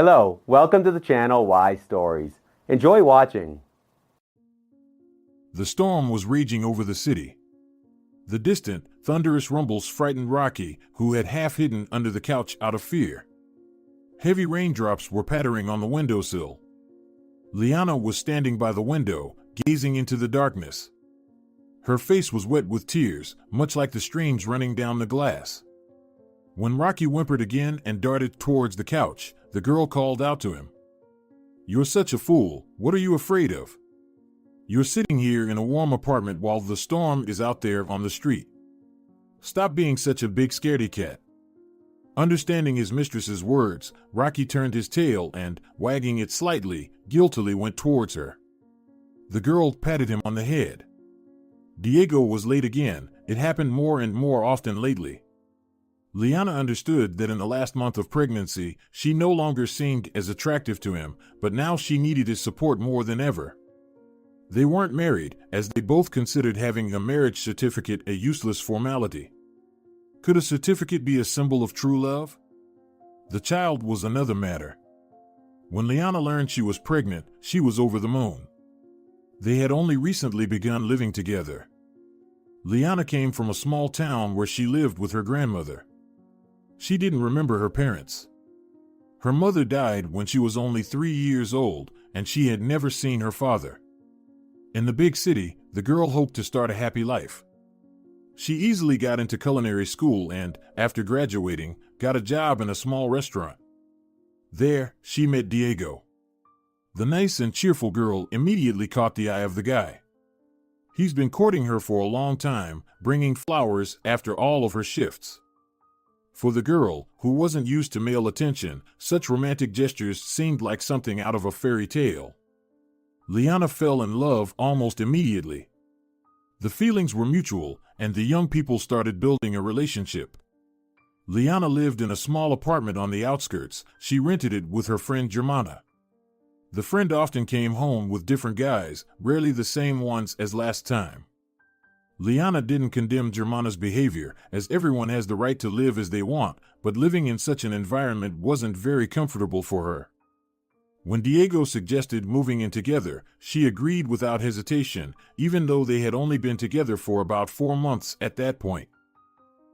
Hello, welcome to the channel Why Stories. Enjoy watching. The storm was raging over the city. The distant, thunderous rumbles frightened Rocky, who had half hidden under the couch out of fear. Heavy raindrops were pattering on the windowsill. Liana was standing by the window, gazing into the darkness. Her face was wet with tears, much like the streams running down the glass. When Rocky whimpered again and darted towards the couch, the girl called out to him. "You're such a fool. What are you afraid of? You're sitting here in a warm apartment while the storm is out there on the street. Stop being such a big scaredy cat." Understanding his mistress's words, Rocky turned his tail and, wagging it slightly, guiltily went towards her. The girl patted him on the head. Diego was late again. It happened more and more often lately. Liana understood that in the last month of pregnancy, she no longer seemed as attractive to him, but now she needed his support more than ever. They weren't married, as they both considered having a marriage certificate a useless formality. Could a certificate be a symbol of true love? The child was another matter. When Liana learned she was pregnant, she was over the moon. They had only recently begun living together. Liana came from a small town where she lived with her grandmother. She didn't remember her parents. Her mother died when she was only 3 years old, and she had never seen her father. In the big city, the girl hoped to start a happy life. She easily got into culinary school and, after graduating, got a job in a small restaurant. There, she met Diego. The nice and cheerful girl immediately caught the eye of the guy. He's been courting her for a long time, bringing flowers after all of her shifts. For the girl, who wasn't used to male attention, such romantic gestures seemed like something out of a fairy tale. Liana fell in love almost immediately. The feelings were mutual, and the young people started building a relationship. Liana lived in a small apartment on the outskirts. She rented it with her friend Germana. The friend often came home with different guys, rarely the same ones as last time. Liana didn't condemn Germana's behavior, as everyone has the right to live as they want, but living in such an environment wasn't very comfortable for her. When Diego suggested moving in together, she agreed without hesitation, even though they had only been together for about 4 months at that point.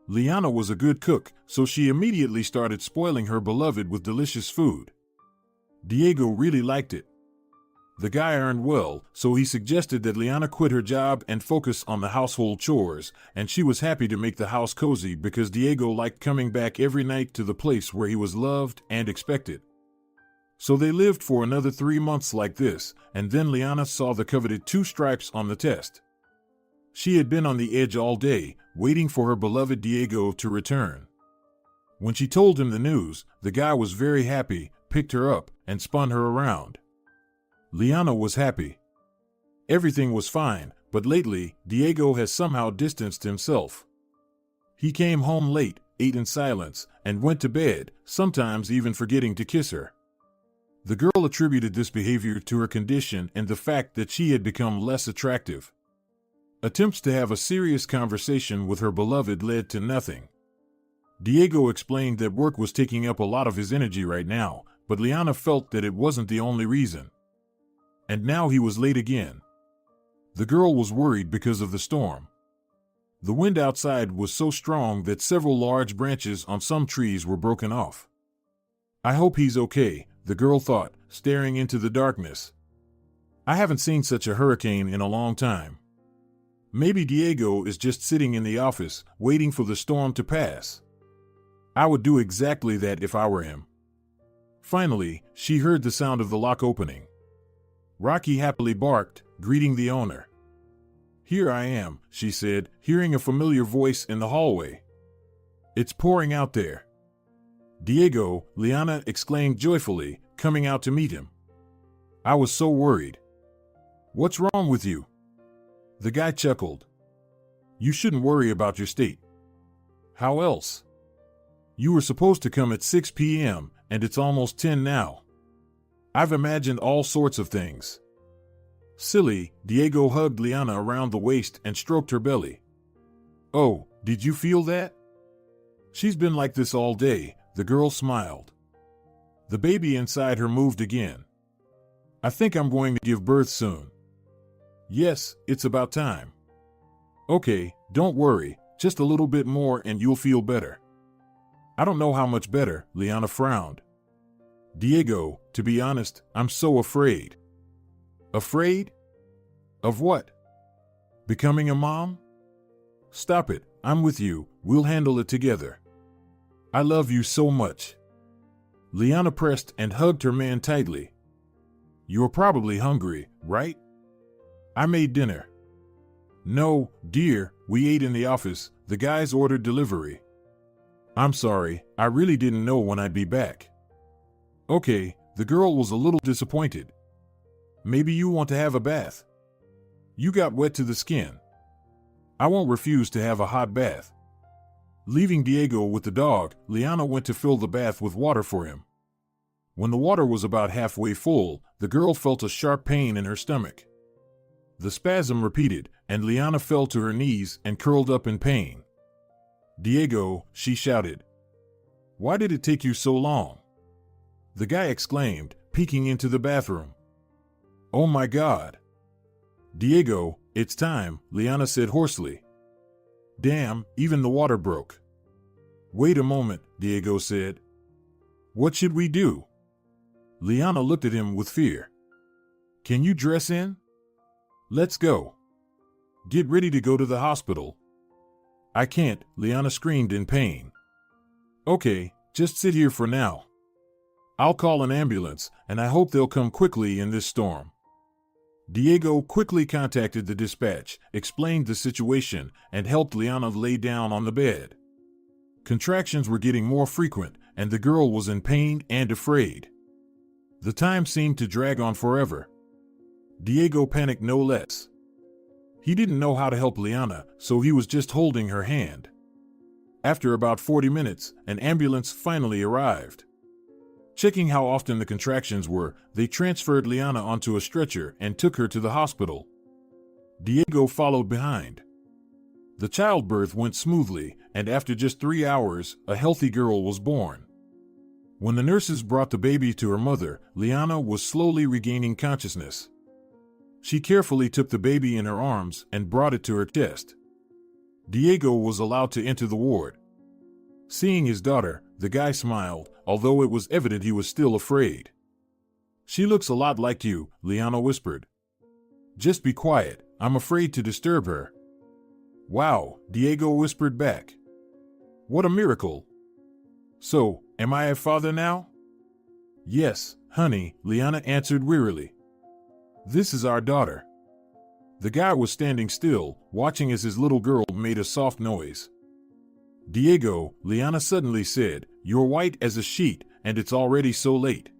Liana was a good cook, so she immediately started spoiling her beloved with delicious food. Diego really liked it. The guy earned well, so he suggested that Liana quit her job and focus on the household chores, and she was happy to make the house cozy because Diego liked coming back every night to the place where he was loved and expected. So they lived for another 3 months like this, and then Liana saw the coveted 2 stripes on the test. She had been on the edge all day, waiting for her beloved Diego to return. When she told him the news, the guy was very happy, picked her up, and spun her around. Liana was happy. Everything was fine, but lately, Diego has somehow distanced himself. He came home late, ate in silence, and went to bed, sometimes even forgetting to kiss her. The girl attributed this behavior to her condition and the fact that she had become less attractive. Attempts to have a serious conversation with her beloved led to nothing. Diego explained that work was taking up a lot of his energy right now, but Liana felt that it wasn't the only reason. And now he was late again. The girl was worried because of the storm. The wind outside was so strong that several large branches on some trees were broken off. "I hope he's okay," the girl thought, staring into the darkness. "I haven't seen such a hurricane in a long time. Maybe Diego is just sitting in the office, waiting for the storm to pass. I would do exactly that if I were him." Finally, she heard the sound of the lock opening. Rocky happily barked, greeting the owner. "Here I am," she said, hearing a familiar voice in the hallway. "It's pouring out there." "Diego," Liana exclaimed joyfully, coming out to meet him. "I was so worried." "What's wrong with you?" The guy chuckled. "You shouldn't worry about your state. How else? You were supposed to come at 6 p.m., and it's almost 10 now. I've imagined all sorts of things." Silly, Diego hugged Liana around the waist and stroked her belly. "Oh, did you feel that?" "She's been like this all day," the girl smiled. The baby inside her moved again. I think I'm going to give birth soon. Yes, it's about time. Okay, don't worry, just a little bit more and you'll feel better. I don't know how much better, Liana frowned. Diego, to be honest, I'm so afraid. Afraid? Of what? Becoming a mom? Stop it, I'm with you, we'll handle it together. I love you so much. Liana pressed and hugged her man tightly. You're probably hungry, right? I made dinner. No, dear, we ate in the office, the guys ordered delivery. I'm sorry, I really didn't know when I'd be back. Okay, the girl was a little disappointed. Maybe you want to have a bath. You got wet to the skin. I won't refuse to have a hot bath. Leaving Diego with the dog, Liana went to fill the bath with water for him. When the water was about halfway full, the girl felt a sharp pain in her stomach. The spasm repeated, and Liana fell to her knees and curled up in pain. Diego, she shouted. Why did it take you so long? The guy exclaimed, peeking into the bathroom. Oh my God. Diego, it's time, Liana said hoarsely. Damn, even the water broke. Wait a moment, Diego said. What should we do? Liana looked at him with fear. Can you dress in? Let's go. Get ready to go to the hospital. I can't, Liana screamed in pain. Okay, just sit here for now. I'll call an ambulance, and I hope they'll come quickly in this storm. Diego quickly contacted the dispatch, explained the situation, and helped Liana lay down on the bed. Contractions were getting more frequent, and the girl was in pain and afraid. The time seemed to drag on forever. Diego panicked no less. He didn't know how to help Liana, so he was just holding her hand. After about 40 minutes, an ambulance finally arrived. Checking how often the contractions were, they transferred Liana onto a stretcher and took her to the hospital. Diego followed behind. The childbirth went smoothly, and after just 3 hours, a healthy girl was born. When the nurses brought the baby to her mother, Liana was slowly regaining consciousness. She carefully took the baby in her arms and brought it to her chest. Diego was allowed to enter the ward. Seeing his daughter, the guy smiled, although it was evident he was still afraid. She looks a lot like you, Liana whispered. Just be quiet, I'm afraid to disturb her. Wow, Diego whispered back. What a miracle. So, am I a father now? Yes, honey, Liana answered wearily. This is our daughter. The guy was standing still, watching as his little girl made a soft noise. Diego, Liana suddenly said, you're white as a sheet, and it's already so late.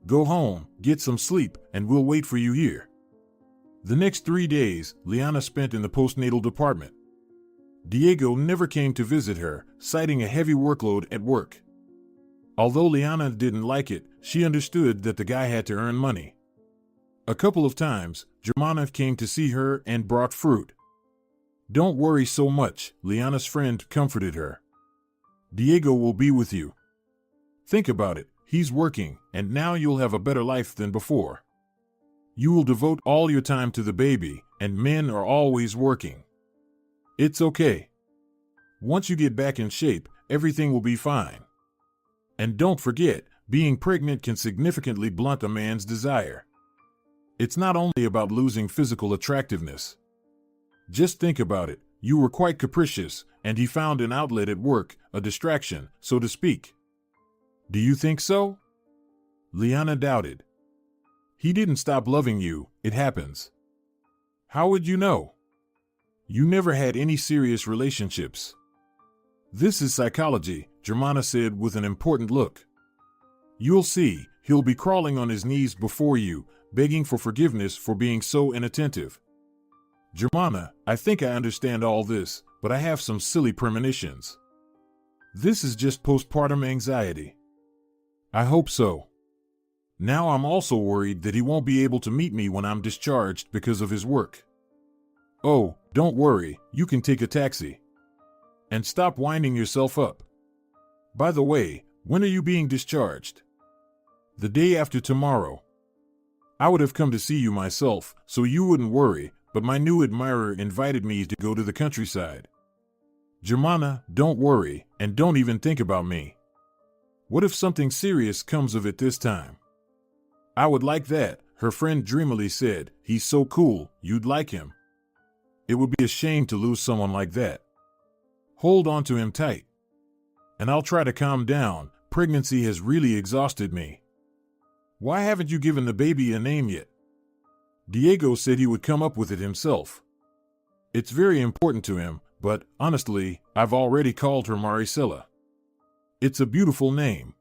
Go home, get some sleep, and we'll wait for you here. The next 3 days, Liana spent in the postnatal department. Diego never came to visit her, citing a heavy workload at work. Although Liana didn't like it, she understood that the guy had to earn money. A couple of times, Germana came to see her and brought fruit. Don't worry so much, Liana's friend comforted her. Diego will be with you. Think about it, he's working, and now you'll have a better life than before. You will devote all your time to the baby, and men are always working. It's okay. Once you get back in shape, everything will be fine. And don't forget, being pregnant can significantly blunt a man's desire. It's not only about losing physical attractiveness. Just think about it, you were quite capricious, and he found an outlet at work, a distraction, so to speak. Do you think so? Liana doubted. He didn't stop loving you, it happens. How would you know? You never had any serious relationships. This is psychology, Germana said with an important look. You'll see, he'll be crawling on his knees before you, begging for forgiveness for being so inattentive. Germana, I think I understand all this, but I have some silly premonitions. This is just postpartum anxiety. I hope so. Now I'm also worried that he won't be able to meet me when I'm discharged because of his work. Oh, don't worry, you can take a taxi. And stop winding yourself up. By the way, when are you being discharged? The day after tomorrow. I would have come to see you myself, so you wouldn't worry, but my new admirer invited me to go to the countryside. Germana, don't worry, and don't even think about me. What if something serious comes of it this time? I would like that, her friend dreamily said. He's so cool, you'd like him. It would be a shame to lose someone like that. Hold on to him tight. And I'll try to calm down. Pregnancy has really exhausted me. Why haven't you given the baby a name yet? Diego said he would come up with it himself. It's very important to him, but, honestly, I've already called her Maricela. It's a beautiful name.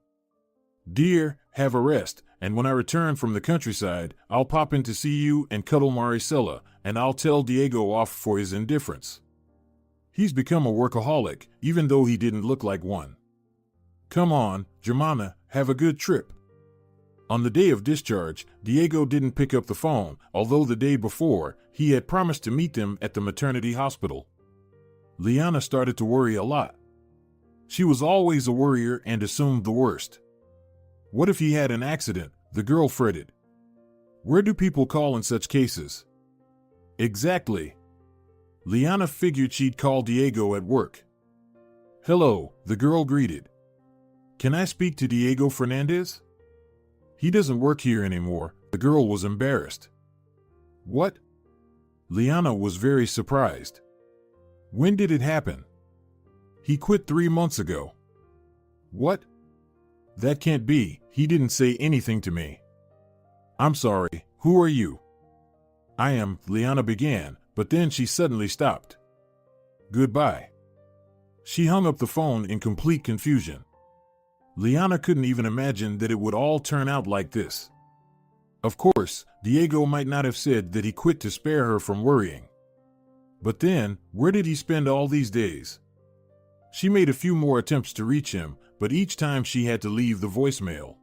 Dear, have a rest, and when I return from the countryside, I'll pop in to see you and cuddle Maricela, and I'll tell Diego off for his indifference. He's become a workaholic, even though he didn't look like one. Come on, Germana, have a good trip. On the day of discharge, Diego didn't pick up the phone, although the day before, he had promised to meet them at the maternity hospital. Liana started to worry a lot. She was always a worrier and assumed the worst. What if he had an accident? The girl fretted. Where do people call in such cases? Exactly. Liana figured she'd call Diego at work. Hello, the girl greeted. Can I speak to Diego Fernandez? He doesn't work here anymore. The girl was embarrassed. What? Liana was very surprised. When did it happen? He quit 3 months ago. What? That can't be. He didn't say anything to me. I'm sorry. Who are you? I am, Liana began, but then she suddenly stopped. Goodbye. She hung up the phone in complete confusion. Liana couldn't even imagine that it would all turn out like this. Of course, Diego might not have said that he quit to spare her from worrying. But then, where did he spend all these days? She made a few more attempts to reach him, but each time she had to leave the voicemail.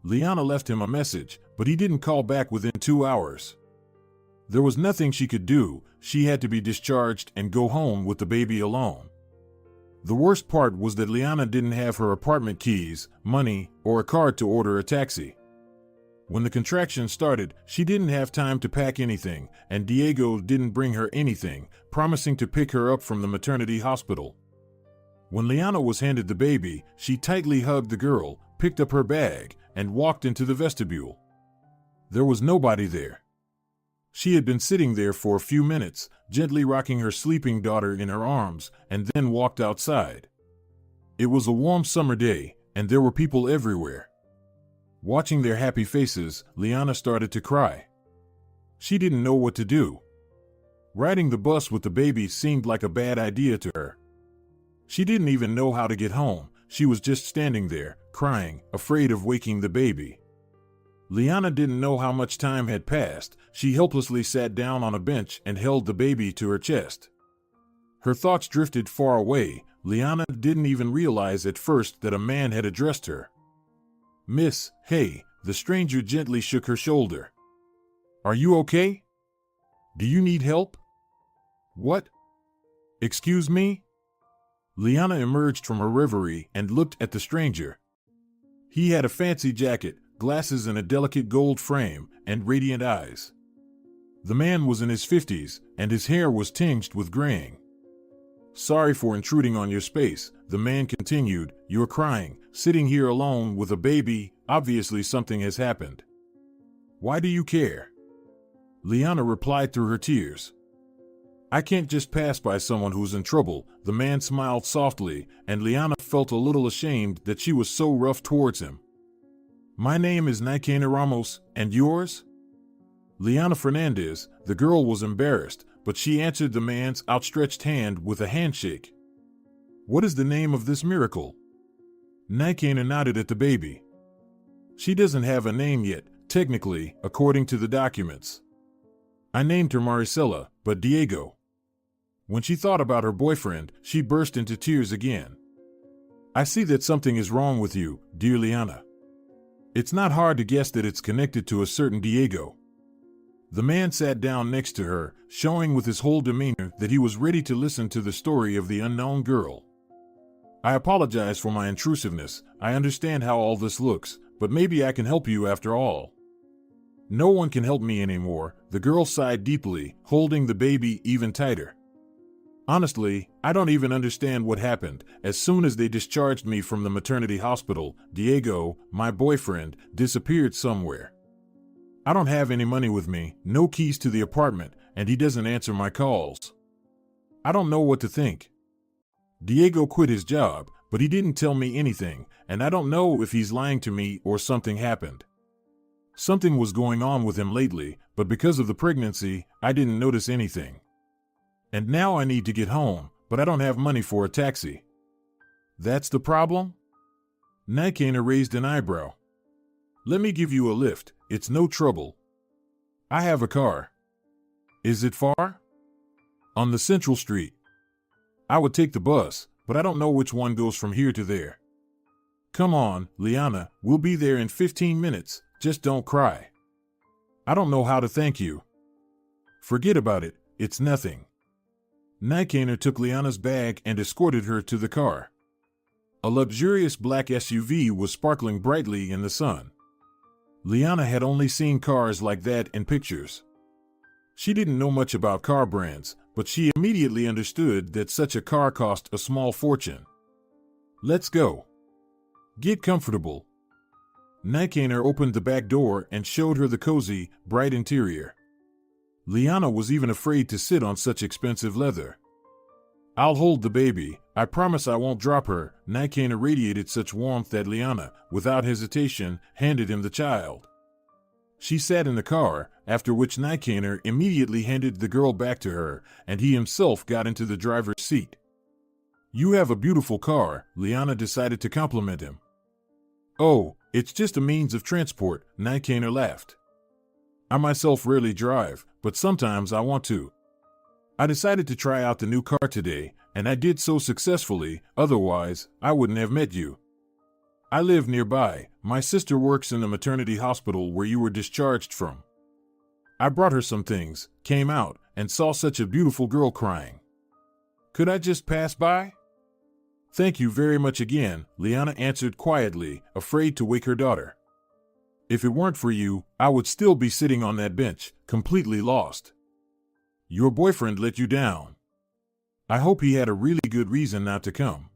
Liana left him a message, but he didn't call back within 2 hours. There was nothing she could do. She had to be discharged and go home with the baby alone. The worst part was that Liana didn't have her apartment keys, money, or a card to order a taxi. When the contraction started, she didn't have time to pack anything, and Diego didn't bring her anything, promising to pick her up from the maternity hospital. When Liana was handed the baby, she tightly hugged the girl, picked up her bag, and walked into the vestibule. There was nobody there. She had been sitting there for a few minutes, gently rocking her sleeping daughter in her arms, and then walked outside. It was a warm summer day, and there were people everywhere. Watching their happy faces, Liana started to cry. She didn't know what to do. Riding the bus with the baby seemed like a bad idea to her. She didn't even know how to get home. She was just standing there, crying, afraid of waking the baby. Liana didn't know how much time had passed. She helplessly sat down on a bench and held the baby to her chest. Her thoughts drifted far away. Liana didn't even realize at first that a man had addressed her. Miss, hey, the stranger gently shook her shoulder. Are you okay? Do you need help? What? Excuse me? Liana emerged from her reverie and looked at the stranger. He had a fancy jacket, glasses in a delicate gold frame, and radiant eyes. The man was in his 50s, and his hair was tinged with graying. Sorry for intruding on your space, the man continued. You're crying, sitting here alone with a baby. Obviously something has happened. Why do you care? Liana replied through her tears. I can't just pass by someone who's in trouble. The man smiled softly, and Liana felt a little ashamed that she was so rough towards him. My name is Naikana Ramos, and yours? Liana Fernandez. The girl was embarrassed, but she answered the man's outstretched hand with a handshake. What is the name of this miracle? Naikana nodded at the baby. She doesn't have a name yet, technically, according to the documents. I named her Maricela, but Diego. When she thought about her boyfriend, she burst into tears again. I see that something is wrong with you, dear Liana. It's not hard to guess that it's connected to a certain Diego. The man sat down next to her, showing with his whole demeanor that he was ready to listen to the story of the unknown girl. I apologize for my intrusiveness. I understand how all this looks, but maybe I can help you after all. No one can help me anymore, the girl sighed deeply, holding the baby even tighter. Honestly, I don't even understand what happened. As soon as they discharged me from the maternity hospital, Diego, my boyfriend, disappeared somewhere. I don't have any money with me, no keys to the apartment, and he doesn't answer my calls. I don't know what to think. Diego quit his job, but he didn't tell me anything, and I don't know if he's lying to me or something happened. Something was going on with him lately, but because of the pregnancy, I didn't notice anything. And now I need to get home, but I don't have money for a taxi. That's the problem? Nikaina raised an eyebrow. Let me give you a lift, it's no trouble. I have a car. Is it far? On the Central Street. I would take the bus, but I don't know which one goes from here to there. Come on, Liana, we'll be there in 15 minutes, just don't cry. I don't know how to thank you. Forget about it, it's nothing. Nikaina took Liana's bag and escorted her to the car. A luxurious black SUV was sparkling brightly in the sun. Liana had only seen cars like that in pictures. She didn't know much about car brands, but she immediately understood that such a car cost a small fortune. Let's go. Get comfortable. Nikaina opened the back door and showed her the cozy, bright interior. Liana was even afraid to sit on such expensive leather. I'll hold the baby, I promise I won't drop her. Nikaina radiated such warmth that Liana, without hesitation, handed him the child. She sat in the car, after which Nikaina immediately handed the girl back to her, and he himself got into the driver's seat. You have a beautiful car, Liana decided to compliment him. Oh, it's just a means of transport, Nikaina laughed. I myself rarely drive, but sometimes I want to. I decided to try out the new car today, and I did so successfully, otherwise, I wouldn't have met you. I live nearby, my sister works in the maternity hospital where you were discharged from. I brought her some things, came out, and saw such a beautiful girl crying. Could I just pass by? Thank you very much again, Liana answered quietly, afraid to wake her daughter. If it weren't for you, I would still be sitting on that bench, completely lost. Your boyfriend let you down. I hope he had a really good reason not to come.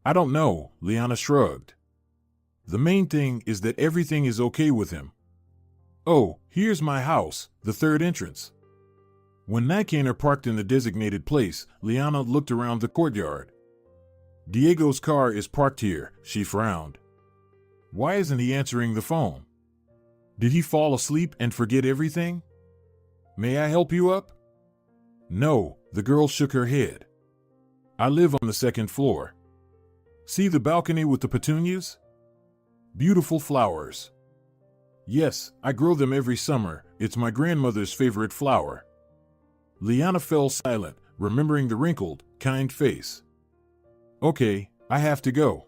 I don't know, Liana shrugged. The main thing is that everything is okay with him. Oh, here's my house, the third entrance. When Nikaina parked in the designated place, Liana looked around the courtyard. Diego's car is parked here, she frowned. Why isn't he answering the phone? Did he fall asleep and forget everything? May I help you up? No, the girl shook her head. I live on the second floor. See the balcony with the petunias? Beautiful flowers. Yes, I grow them every summer, it's my grandmother's favorite flower. Liana fell silent, remembering the wrinkled, kind face. Okay, I have to go.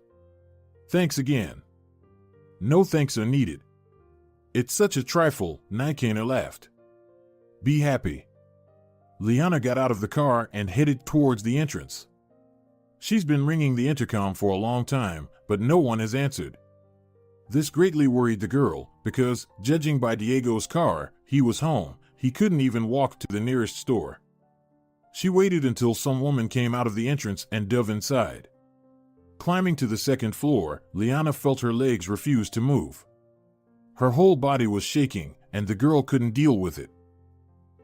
Thanks again. No thanks are needed. It's such a trifle, Nikaina laughed. Be happy. Liana got out of the car and headed towards the entrance. She's been ringing the intercom for a long time, but no one has answered. This greatly worried the girl, because, judging by Diego's car, he was home. He couldn't even walk to the nearest store. She waited until some woman came out of the entrance and dove inside. Climbing to the second floor, Liana felt her legs refuse to move. Her whole body was shaking, and the girl couldn't deal with it.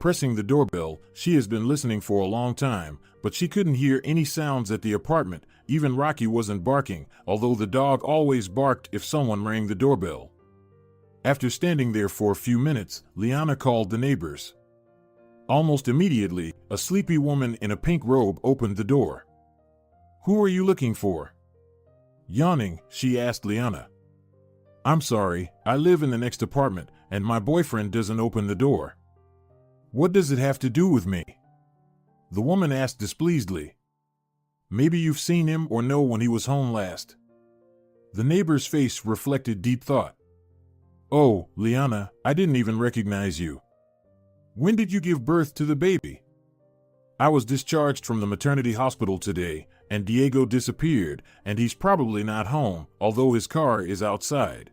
Pressing the doorbell, she has been listening for a long time, but she couldn't hear any sounds at the apartment. Even Rocky wasn't barking, although the dog always barked if someone rang the doorbell. After standing there for a few minutes, Liana called the neighbors. Almost immediately, a sleepy woman in a pink robe opened the door. Who are you looking for? Yawning, she asked Liana. I'm sorry, I live in the next apartment, and my boyfriend doesn't open the door. What does it have to do with me? The woman asked displeasedly. Maybe you've seen him or know when he was home last. The neighbor's face reflected deep thought. Oh, Liana, I didn't even recognize you. When did you give birth to the baby? I was discharged from the maternity hospital today, and Diego disappeared, and he's probably not home, although his car is outside.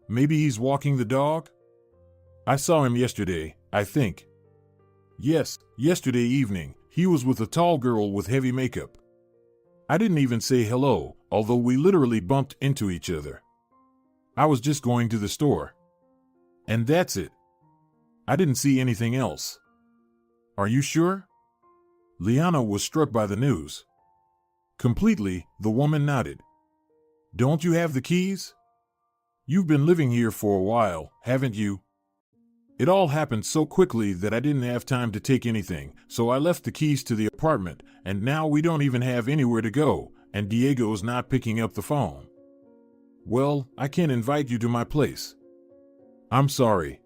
Maybe he's walking the dog? I saw him yesterday, I think. Yes, yesterday evening, he was with a tall girl with heavy makeup. I didn't even say hello, although we literally bumped into each other. I was just going to the store. And that's it. I didn't see anything else. Are you sure? Liana was struck by the news. Completely, the woman nodded. Don't you have the keys? You've been living here for a while, haven't you? It all happened so quickly that I didn't have time to take anything, so I left the keys to the apartment, and now we don't even have anywhere to go, and Diego's not picking up the phone. Well, I can't invite you to my place. I'm sorry.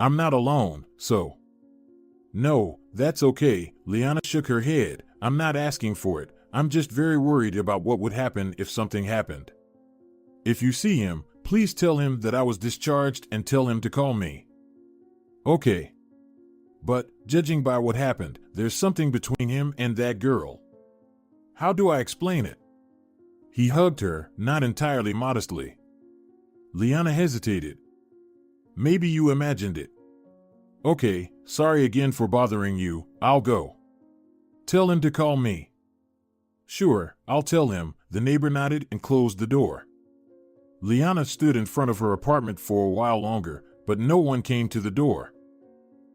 I'm not alone, so. No, that's okay, Liana shook her head. I'm not asking for it. I'm just very worried about what would happen if something happened. If you see him, please tell him that I was discharged and tell him to call me. Okay. But, judging by what happened, there's something between him and that girl. How do I explain it? He hugged her, not entirely modestly. Liana hesitated. Maybe you imagined it. Okay, sorry again for bothering you, I'll go. Tell him to call me. Sure, I'll tell him, the neighbor nodded and closed the door. Liana stood in front of her apartment for a while longer, but no one came to the door.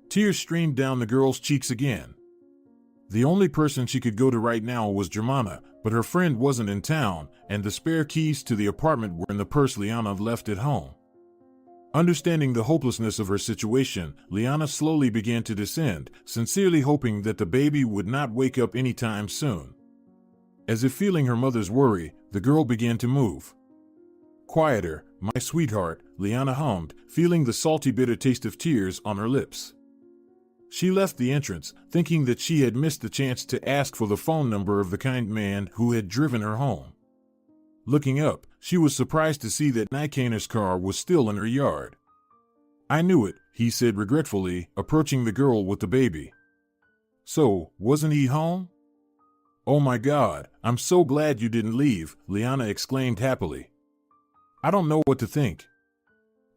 Tears streamed down the girl's cheeks again. The only person she could go to right now was Germana, but her friend wasn't in town, and the spare keys to the apartment were in the purse Liana left at home. Understanding the hopelessness of her situation, Liana slowly began to descend, sincerely hoping that the baby would not wake up anytime soon. As if feeling her mother's worry, the girl began to move. Quieter, my sweetheart, Liana hummed, feeling the salty bitter taste of tears on her lips. She left the entrance, thinking that she had missed the chance to ask for the phone number of the kind man who had driven her home. Looking up, she was surprised to see that Nikanor's car was still in her yard. I knew it, he said regretfully, approaching the girl with the baby. So, wasn't he home? Oh my God, I'm so glad you didn't leave, Liana exclaimed happily. I don't know what to think.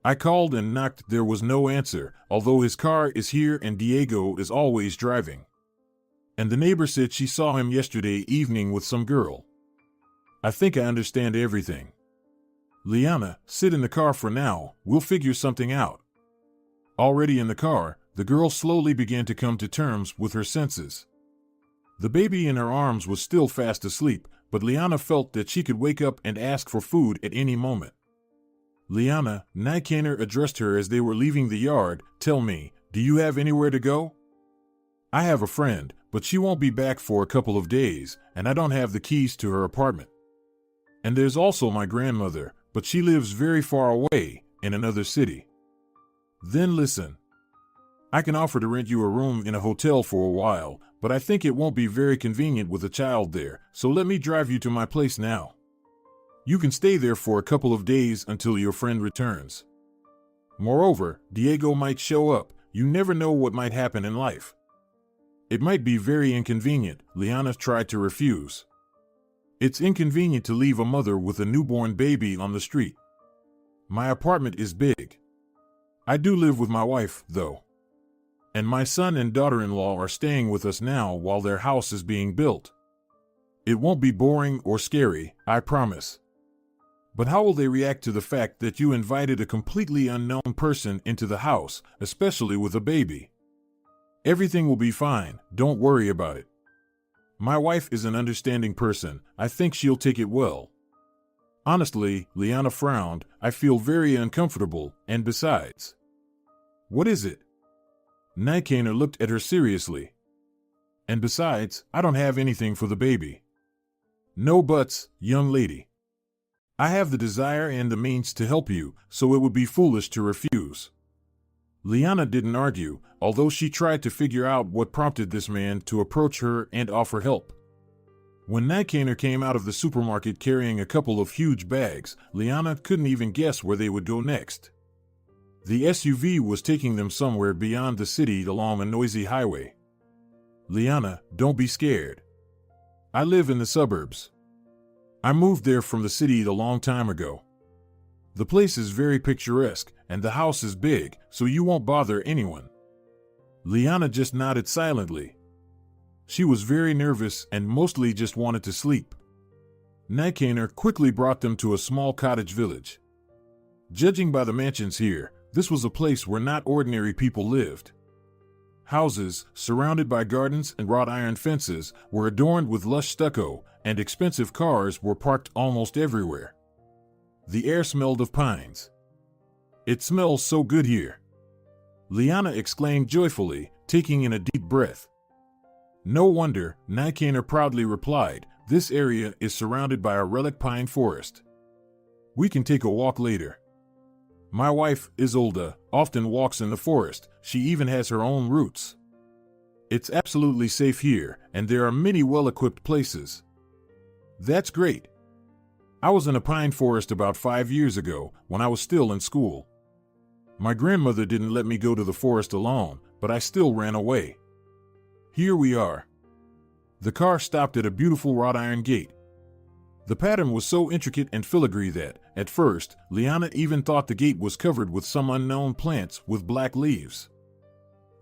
I called and knocked, there was no answer, although his car is here and Diego is always driving. And the neighbor said she saw him yesterday evening with some girl. I think I understand everything. Liana, sit in the car for now, we'll figure something out. Already in the car, the girl slowly began to come to terms with her senses. The baby in her arms was still fast asleep, but Liana felt that she could wake up and ask for food at any moment. Liana, Nikanor addressed her as they were leaving the yard. Tell me, do you have anywhere to go? I have a friend, but she won't be back for a couple of days, and I don't have the keys to her apartment. And there's also my grandmother, but she lives very far away, in another city. Then listen. I can offer to rent you a room in a hotel for a while, but I think it won't be very convenient with a child there, so let me drive you to my place now. You can stay there for a couple of days until your friend returns. Moreover, Diego might show up. You never know what might happen in life. It might be very inconvenient, Liana tried to refuse. It's inconvenient to leave a mother with a newborn baby on the street. My apartment is big. I do live with my wife, though. And my son and daughter-in-law are staying with us now while their house is being built. It won't be boring or scary, I promise. But how will they react to the fact that you invited a completely unknown person into the house, especially with a baby? Everything will be fine, don't worry about it. My wife is an understanding person, I think she'll take it well. Honestly, Liana frowned, I feel very uncomfortable, and besides. What is it? Nikanor looked at her seriously. And besides, I don't have anything for the baby. No buts, young lady. I have the desire and the means to help you, so it would be foolish to refuse. Liana didn't argue, although she tried to figure out what prompted this man to approach her and offer help. When Nikanor came out of the supermarket carrying a couple of huge bags, Liana couldn't even guess where they would go next. The SUV was taking them somewhere beyond the city along a noisy highway. Liana, don't be scared. I live in the suburbs. I moved there from the city a long time ago. The place is very picturesque, and the house is big, so you won't bother anyone. Liana just nodded silently. She was very nervous and mostly just wanted to sleep. Nikaner quickly brought them to a small cottage village. Judging by the mansions here, this was a place where not ordinary people lived. Houses, surrounded by gardens and wrought iron fences, were adorned with lush stucco, and expensive cars were parked almost everywhere. The air smelled of pines. "It smells so good here," Liana exclaimed joyfully, taking in a deep breath. "No wonder," Nikaner proudly replied. "This area is surrounded by a relic pine forest. We can take a walk later. My wife, Isolda, often walks in the forest. She even has her own routes. It's absolutely safe here, and there are many well-equipped places." "That's great. I was in a pine forest about 5 years ago, when I was still in school. My grandmother didn't let me go to the forest alone, but I still ran away. Here we are." The car stopped at a beautiful wrought iron gate. The pattern was so intricate and filigree that, at first, Liana even thought the gate was covered with some unknown plants with black leaves.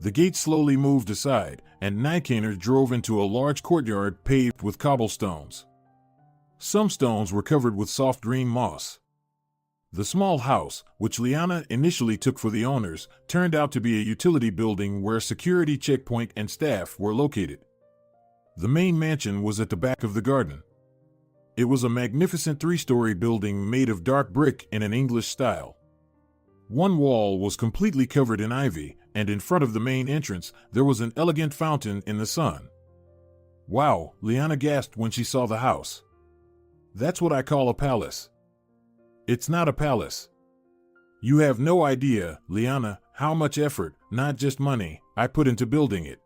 The gate slowly moved aside, and Nikaner drove into a large courtyard paved with cobblestones. Some stones were covered with soft green moss. The small house, which Liana initially took for the owners, turned out to be a utility building where a security checkpoint and staff were located. The main mansion was at the back of the garden. It was a magnificent 3-story building made of dark brick in an English style. One wall was completely covered in ivy, and in front of the main entrance there was an elegant fountain in the sun. "Wow," Liana gasped when she saw the house. "That's what I call a palace." "It's not a palace. You have no idea, Liana, how much effort, not just money, I put into building it.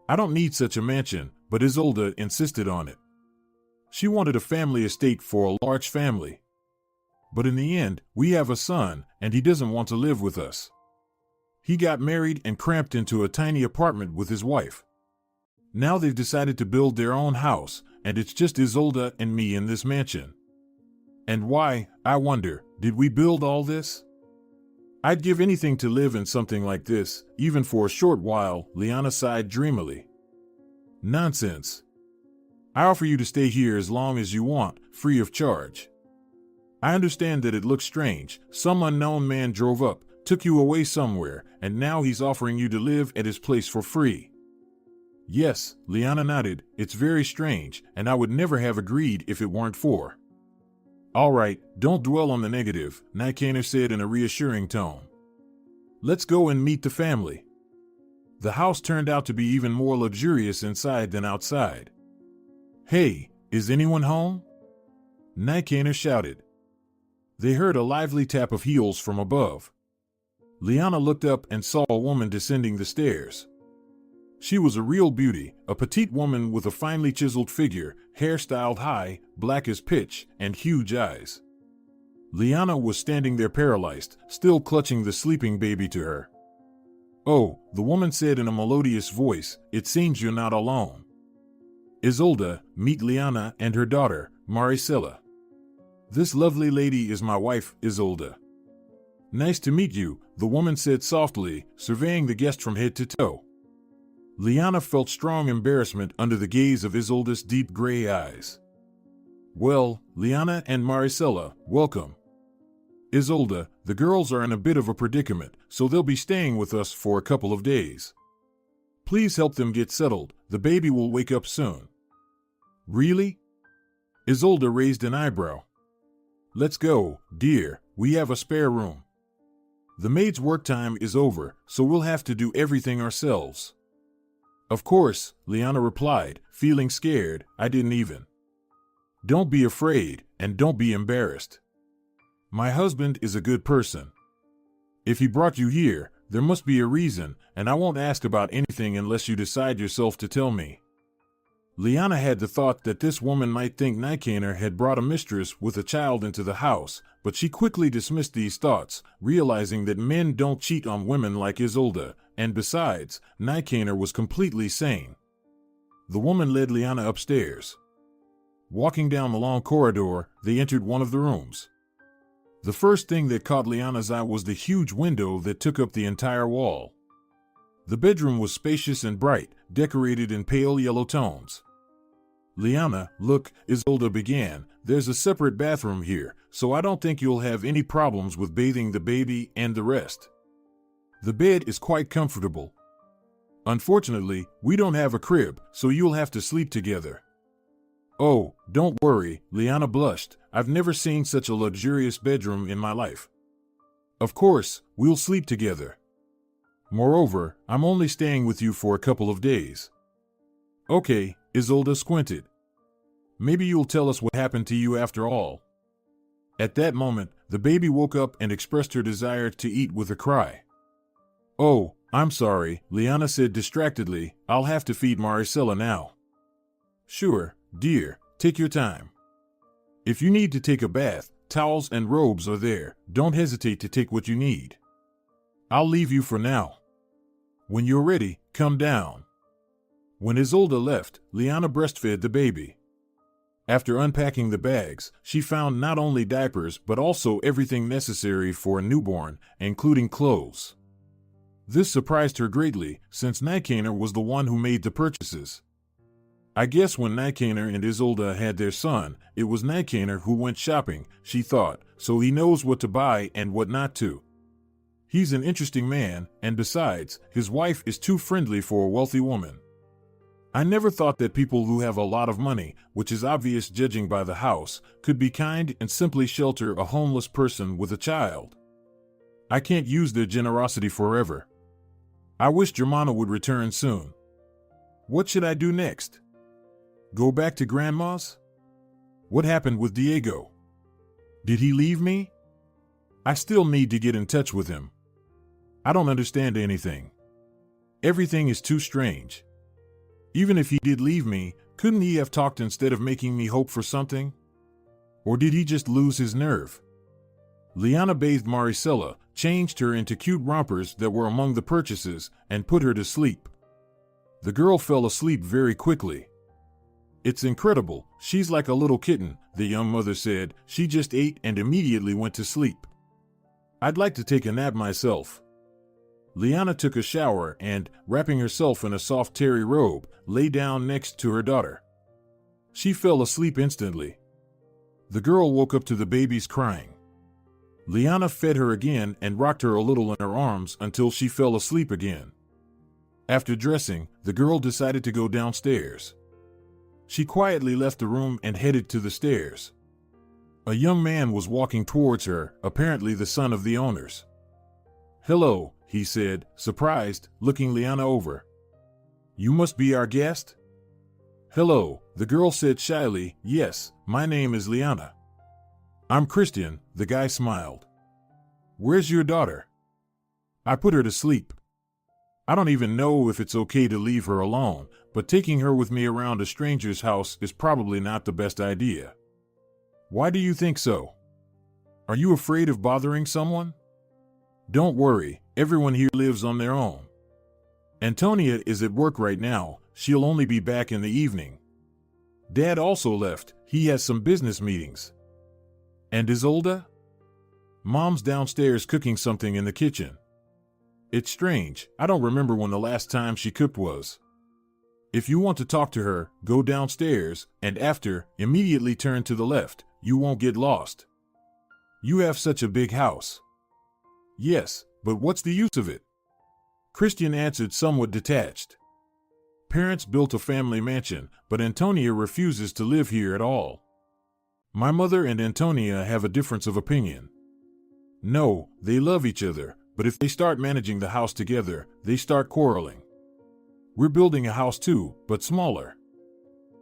I don't need such a mansion, but Isolda insisted on it. She wanted a family estate for a large family. But in the end, we have a son, and he doesn't want to live with us. He got married and cramped into a tiny apartment with his wife. Now they've decided to build their own house, and it's just Isolda and me in this mansion. And why, I wonder, did we build all this? I'd give anything to live in something like this, even for a short while," Liana sighed dreamily. "Nonsense. I offer you to stay here as long as you want, free of charge. I understand that it looks strange. Some unknown man drove up, took you away somewhere, and now he's offering you to live at his place for free." "Yes," Liana nodded, "it's very strange, and I would never have agreed if it weren't for." "All right, don't dwell on the negative," Nikaner said in a reassuring tone. "Let's go and meet the family." The house turned out to be even more luxurious inside than outside. "Hey, is anyone home?" Nikaner shouted. They heard a lively tap of heels from above. Liana looked up and saw a woman descending the stairs. She was a real beauty, a petite woman with a finely chiseled figure, hair styled high, black as pitch, and huge eyes. Liana was standing there paralyzed, still clutching the sleeping baby to her. "Oh," the woman said in a melodious voice, "it seems you're not alone. Isolda, meet Liana and her daughter, Maricela. This lovely lady is my wife, Isolda." "Nice to meet you," the woman said softly, surveying the guest from head to toe. Liana felt strong embarrassment under the gaze of Isolda's deep gray eyes. "Well, Liana and Maricela, welcome. Isolda, the girls are in a bit of a predicament, so they'll be staying with us for a couple of days. Please help them get settled, the baby will wake up soon." "Really?" Isolda raised an eyebrow. "Let's go, dear, we have a spare room. The maid's work time is over, so we'll have to do everything ourselves." "Of course," Liana replied, feeling scared. "I didn't even." "Don't be afraid, and don't be embarrassed. My husband is a good person. If he brought you here, there must be a reason, and I won't ask about anything unless you decide yourself to tell me." Liana had the thought that this woman might think Nikaner had brought a mistress with a child into the house, but she quickly dismissed these thoughts, realizing that men don't cheat on women like Isolda, and besides, Nikaner was completely sane. The woman led Liana upstairs. Walking down the long corridor, they entered one of the rooms. The first thing that caught Liana's eye was the huge window that took up the entire wall. The bedroom was spacious and bright, decorated in pale yellow tones. "Liana, look," Isolde began, "there's a separate bathroom here, so I don't think you'll have any problems with bathing the baby and the rest. The bed is quite comfortable. Unfortunately, we don't have a crib, so you'll have to sleep together." "Oh, don't worry," Liana blushed. "I've never seen such a luxurious bedroom in my life. Of course, we'll sleep together. Moreover, I'm only staying with you for a couple of days." "Okay," Isolde squinted. "Maybe you'll tell us what happened to you after all." At that moment, the baby woke up and expressed her desire to eat with a cry. "Oh, I'm sorry," Liana said distractedly. "I'll have to feed Maricela now." "Sure, dear, take your time. If you need to take a bath, towels and robes are there. Don't hesitate to take what you need. I'll leave you for now. When you're ready, come down." When Isolde left, Liana breastfed the baby. After unpacking the bags, she found not only diapers but also everything necessary for a newborn, including clothes. This surprised her greatly, since Nijkaner was the one who made the purchases. I guess when Nijkaner and Isolde had their son, it was Nijkaner who went shopping, she thought, so he knows what to buy and what not to. He's an interesting man, and besides, his wife is too friendly for a wealthy woman. I never thought that people who have a lot of money, which is obvious judging by the house, could be kind and simply shelter a homeless person with a child. I can't use their generosity forever. I wish Germana would return soon. What should I do next? Go back to Grandma's? What happened with Diego? Did he leave me? I still need to get in touch with him. I don't understand anything. Everything is too strange. Even if he did leave me, couldn't he have talked instead of making me hope for something? Or did he just lose his nerve? Liana bathed Maricela, changed her into cute rompers that were among the purchases, and put her to sleep. The girl fell asleep very quickly. "It's incredible, she's like a little kitten," the young mother said. "She just ate and immediately went to sleep. I'd like to take a nap myself." Liana took a shower and, wrapping herself in a soft terry robe, lay down next to her daughter. She fell asleep instantly. The girl woke up to the baby's crying. Liana fed her again and rocked her a little in her arms until she fell asleep again. After dressing, the girl decided to go downstairs. She quietly left the room and headed to the stairs. A young man was walking towards her, apparently the son of the owners. "Hello," he said, surprised, looking Liana over. "You must be our guest?" "Hello," the girl said shyly. "Yes, my name is Liana." "I'm Christian," the guy smiled. "Where's your daughter?" "I put her to sleep. I don't even know if it's okay to leave her alone, but taking her with me around a stranger's house is probably not the best idea." "Why do you think so? Are you afraid of bothering someone?" "Don't worry, everyone here lives on their own. Antonia is at work right now, she'll only be back in the evening. Dad also left, he has some business meetings." "And Isolde?" "Mom's downstairs cooking something in the kitchen. It's strange, I don't remember when the last time she cooked was. If you want to talk to her, go downstairs, and after, immediately turn to the left, you won't get lost. You have such a big house." "Yes, but what's the use of it?" Christian answered somewhat detached. "Parents built a family mansion, but Antonia refuses to live here at all. My mother and Antonia have a difference of opinion. No, they love each other, but if they start managing the house together, they start quarreling. We're building a house too, but smaller.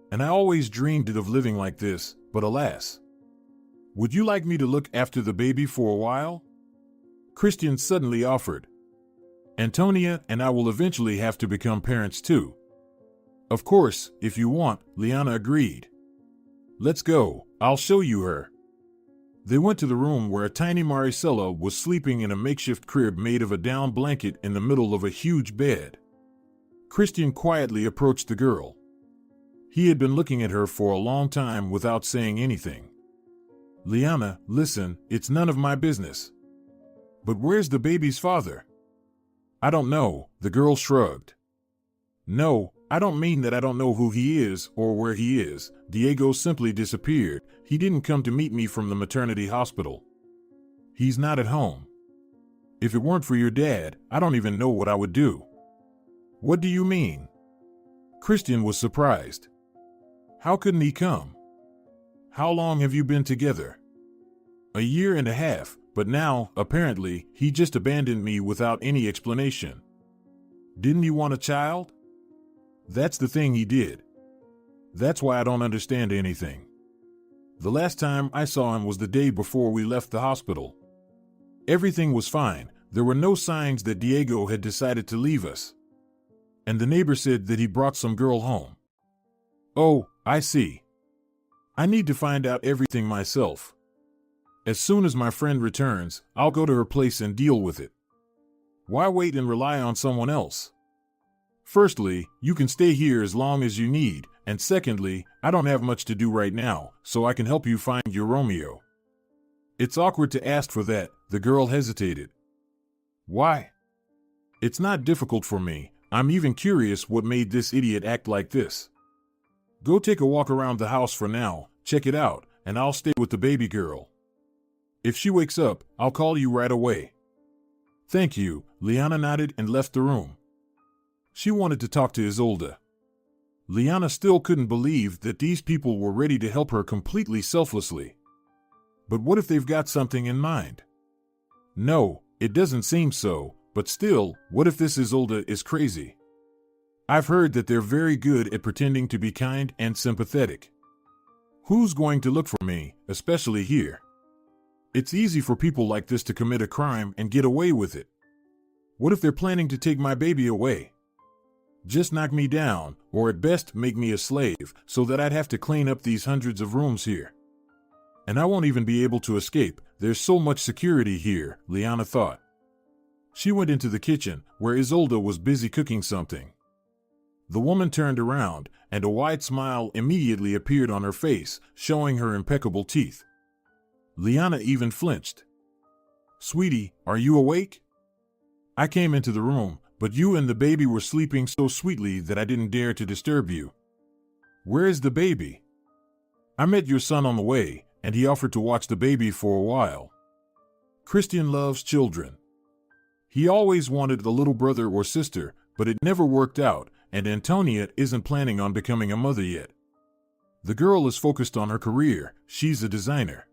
And I always dreamed of living like this, but alas. Would you like me to look after the baby for a while?" Christian suddenly offered. "Antonia and I will eventually have to become parents too." "Of course, if you want," Liana agreed. "Let's go, I'll show you her." They went to the room where a tiny Maricela was sleeping in a makeshift crib made of a down blanket in the middle of a huge bed. Christian quietly approached the girl. He had been looking at her for a long time without saying anything. Liana, listen, it's none of my business. But where's the baby's father? I don't know, the girl shrugged. No, I don't mean that I don't know who he is or where he is. Diego simply disappeared. He didn't come to meet me from the maternity hospital. He's not at home. If it weren't for your dad, I don't even know what I would do. What do you mean? Christian was surprised. How couldn't he come? How long have you been together? A year and a half, but now, apparently, he just abandoned me without any explanation. Didn't he want a child? That's the thing he did. That's why I don't understand anything. The last time I saw him was the day before we left the hospital. Everything was fine. There were no signs that Diego had decided to leave us. And the neighbor said that he brought some girl home. Oh, I see. I need to find out everything myself. As soon as my friend returns, I'll go to her place and deal with it. Why wait and rely on someone else? Firstly, you can stay here as long as you need, and secondly, I don't have much to do right now, so I can help you find your Romeo. It's awkward to ask for that, the girl hesitated. Why? It's not difficult for me. I'm even curious what made this idiot act like this. Go take a walk around the house for now, check it out, and I'll stay with the baby girl. If she wakes up, I'll call you right away. Thank you, Liana nodded and left the room. She wanted to talk to Isolda. Liana still couldn't believe that these people were ready to help her completely selflessly. But what if they've got something in mind? No, it doesn't seem so, but still, what if this Isolda is crazy? I've heard that they're very good at pretending to be kind and sympathetic. Who's going to look for me, especially here? It's easy for people like this to commit a crime and get away with it. What if they're planning to take my baby away? Just knock me down, or at best make me a slave, so that I'd have to clean up these hundreds of rooms here. And I won't even be able to escape. There's so much security here, Liana thought. She went into the kitchen, where Isolda was busy cooking something. The woman turned around, and a wide smile immediately appeared on her face, showing her impeccable teeth. Liana even flinched. Sweetie, are you awake? I came into the room, but you and the baby were sleeping so sweetly that I didn't dare to disturb you. Where is the baby? I met your son on the way, and he offered to watch the baby for a while. Christian loves children. He always wanted a little brother or sister, but it never worked out, and Antonia isn't planning on becoming a mother yet. The girl is focused on her career. She's a designer.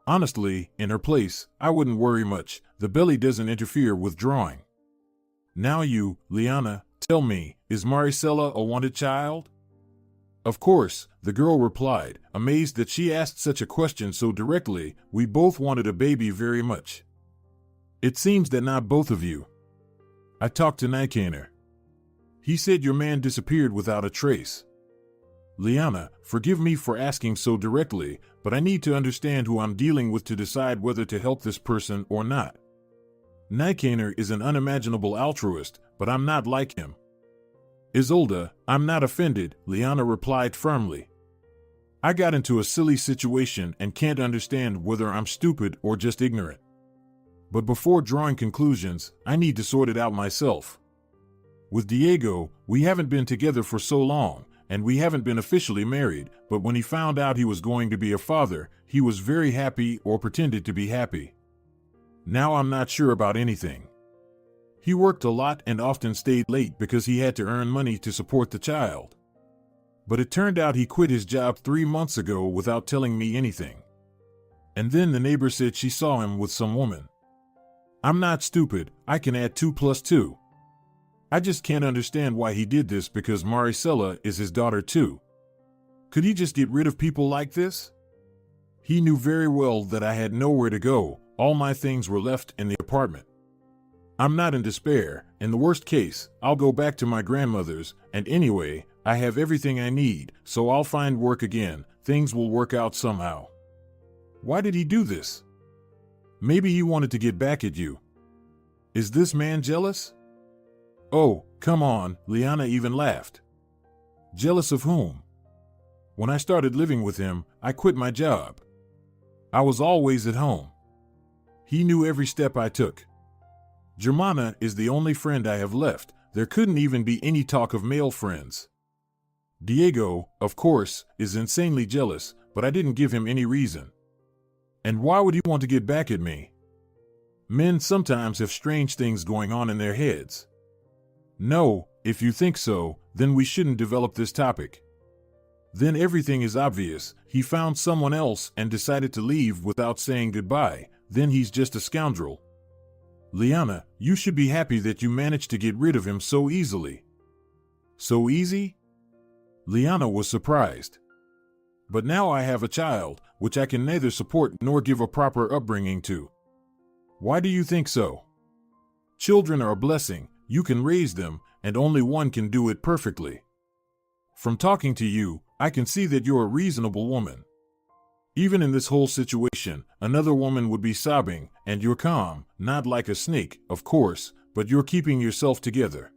Honestly, in her place, I wouldn't worry much. The belly doesn't interfere with drawing. Now you, Liana, tell me, is Maricela a wanted child? Of course, the girl replied, amazed that she asked such a question so directly. We both wanted a baby very much. It seems that not both of you. I talked to Nikaner. He said your man disappeared without a trace. Liana, forgive me for asking so directly, but I need to understand who I'm dealing with to decide whether to help this person or not. Nikaner is an unimaginable altruist, but I'm not like him. Isolda, I'm not offended, Liana replied firmly. I got into a silly situation and can't understand whether I'm stupid or just ignorant. But before drawing conclusions, I need to sort it out myself. With Diego, we haven't been together for so long, and we haven't been officially married, but when he found out he was going to be a father, he was very happy or pretended to be happy. Now I'm not sure about anything. He worked a lot and often stayed late because he had to earn money to support the child. But it turned out he quit his job 3 months ago without telling me anything. And then the neighbor said she saw him with some woman. I'm not stupid, I can add 2 plus 2. I just can't understand why he did this because Maricela is his daughter too. Could he just get rid of people like this? He knew very well that I had nowhere to go, all my things were left in the apartment. I'm not in despair. In the worst case, I'll go back to my grandmother's, and anyway, I have everything I need, so I'll find work again. Things will work out somehow. Why did he do this? Maybe he wanted to get back at you. Is this man jealous? Oh, come on, Liana even laughed. Jealous of whom? When I started living with him, I quit my job. I was always at home. He knew every step I took. Germana is the only friend I have left. There couldn't even be any talk of male friends. Diego, of course, is insanely jealous, but I didn't give him any reason. And why would he want to get back at me? Men sometimes have strange things going on in their heads. No, if you think so, then we shouldn't develop this topic. Then everything is obvious. He found someone else and decided to leave without saying goodbye. Then he's just a scoundrel. Liana, you should be happy that you managed to get rid of him so easily. So easy? Liana was surprised. But now I have a child, which I can neither support nor give a proper upbringing to. Why do you think so? Children are a blessing. You can raise them, and only one can do it perfectly. From talking to you, I can see that you're a reasonable woman. Even in this whole situation, another woman would be sobbing, and you're calm, not like a snake, of course, but you're keeping yourself together.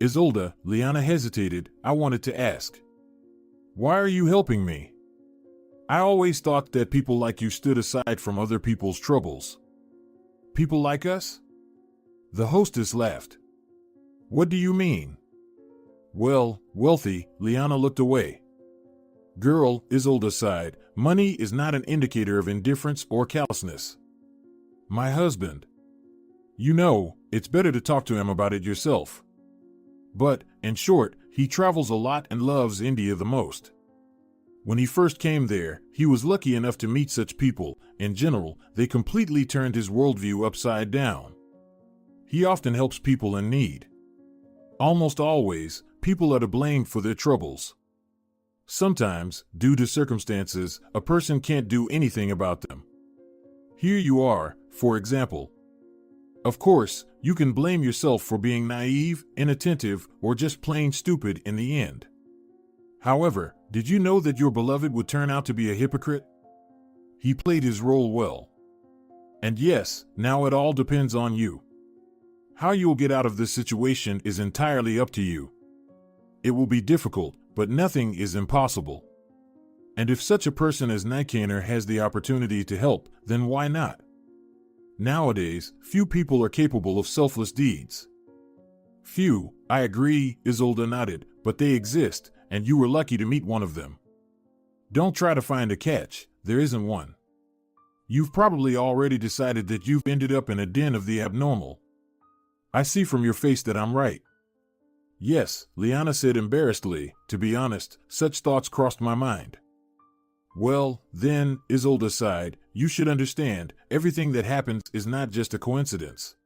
Isolda, Liana hesitated. I wanted to ask. Why are you helping me? I always thought that people like you stood aside from other people's troubles. People like us? The hostess laughed. What do you mean? Well, wealthy. Liana looked away. Girl, Isolda sighed. Money is not an indicator of indifference or callousness. My husband. You know, it's better to talk to him about it yourself. But, in short, he travels a lot and loves India the most. When he first came there, he was lucky enough to meet such people. In general, they completely turned his worldview upside down. He often helps people in need. Almost always, people are to blame for their troubles. Sometimes, due to circumstances, a person can't do anything about them. Here you are, for example. Of course, you can blame yourself for being naive, inattentive, or just plain stupid in the end. However, did you know that your beloved would turn out to be a hypocrite? He played his role well. And yes, now it all depends on you. How you'll get out of this situation is entirely up to you. It will be difficult, but nothing is impossible. And if such a person as Nikaner has the opportunity to help, then why not? Nowadays, few people are capable of selfless deeds. Few, I agree, Isolda nodded, but they exist, and you were lucky to meet one of them. Don't try to find a catch, there isn't one. You've probably already decided that you've ended up in a den of the abnormal. I see from your face that I'm right. Yes, Liana said embarrassedly. To be honest, such thoughts crossed my mind. Well, then, Isolda sighed, you should understand, everything that happens is not just a coincidence.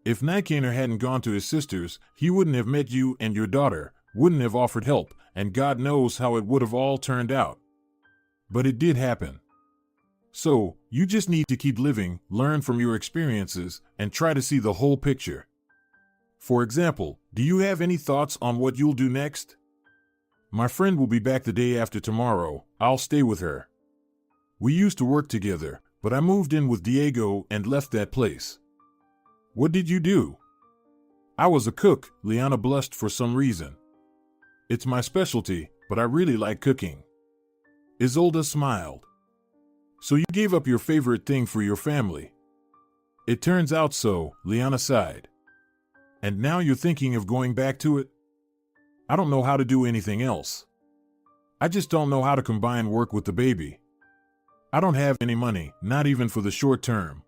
If Nikaner hadn't gone to his sister's, he wouldn't have met you and your daughter, wouldn't have offered help, and God knows how it would have all turned out. But it did happen. So, you just need to keep living, learn from your experiences, and try to see the whole picture. For example, do you have any thoughts on what you'll do next? My friend will be back the day after tomorrow. I'll stay with her. We used to work together, but I moved in with Diego and left that place. What did you do? I was a cook, Liana blushed for some reason. It's my specialty, but I really like cooking. Isolda smiled. So you gave up your favorite thing for your family. It turns out so, Liana sighed. And now you're thinking of going back to it? I don't know how to do anything else. I just don't know how to combine work with the baby. I don't have any money, not even for the short term.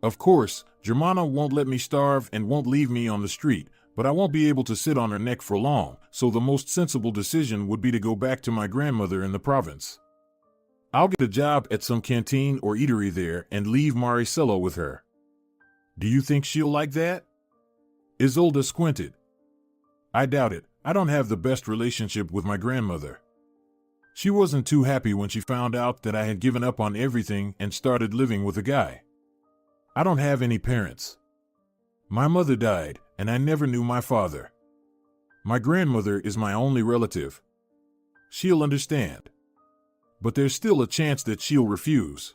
Of course, Germana won't let me starve and won't leave me on the street, but I won't be able to sit on her neck for long, so the most sensible decision would be to go back to my grandmother in the province. I'll get a job at some canteen or eatery there and leave Maricelo with her. Do you think she'll like that? Isolda squinted. I doubt it. I don't have the best relationship with my grandmother. She wasn't too happy when she found out that I had given up on everything and started living with a guy. I don't have any parents. My mother died, and I never knew my father. My grandmother is my only relative. She'll understand. But there's still a chance that she'll refuse.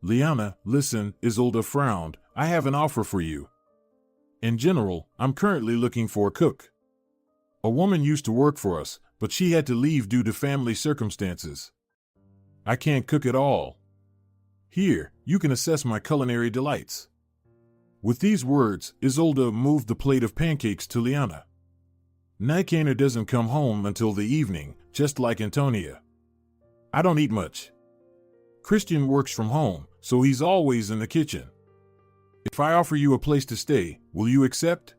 Liana, listen, Isolda frowned. I have an offer for you. In general, I'm currently looking for a cook. A woman used to work for us, but she had to leave due to family circumstances. I can't cook at all. Here, you can assess my culinary delights." With these words, Isolde moved the plate of pancakes to Liana. "Nikaner doesn't come home until the evening, just like Antonia. I don't eat much. Christian works from home, so he's always in the kitchen. If I offer you a place to stay, will you accept?"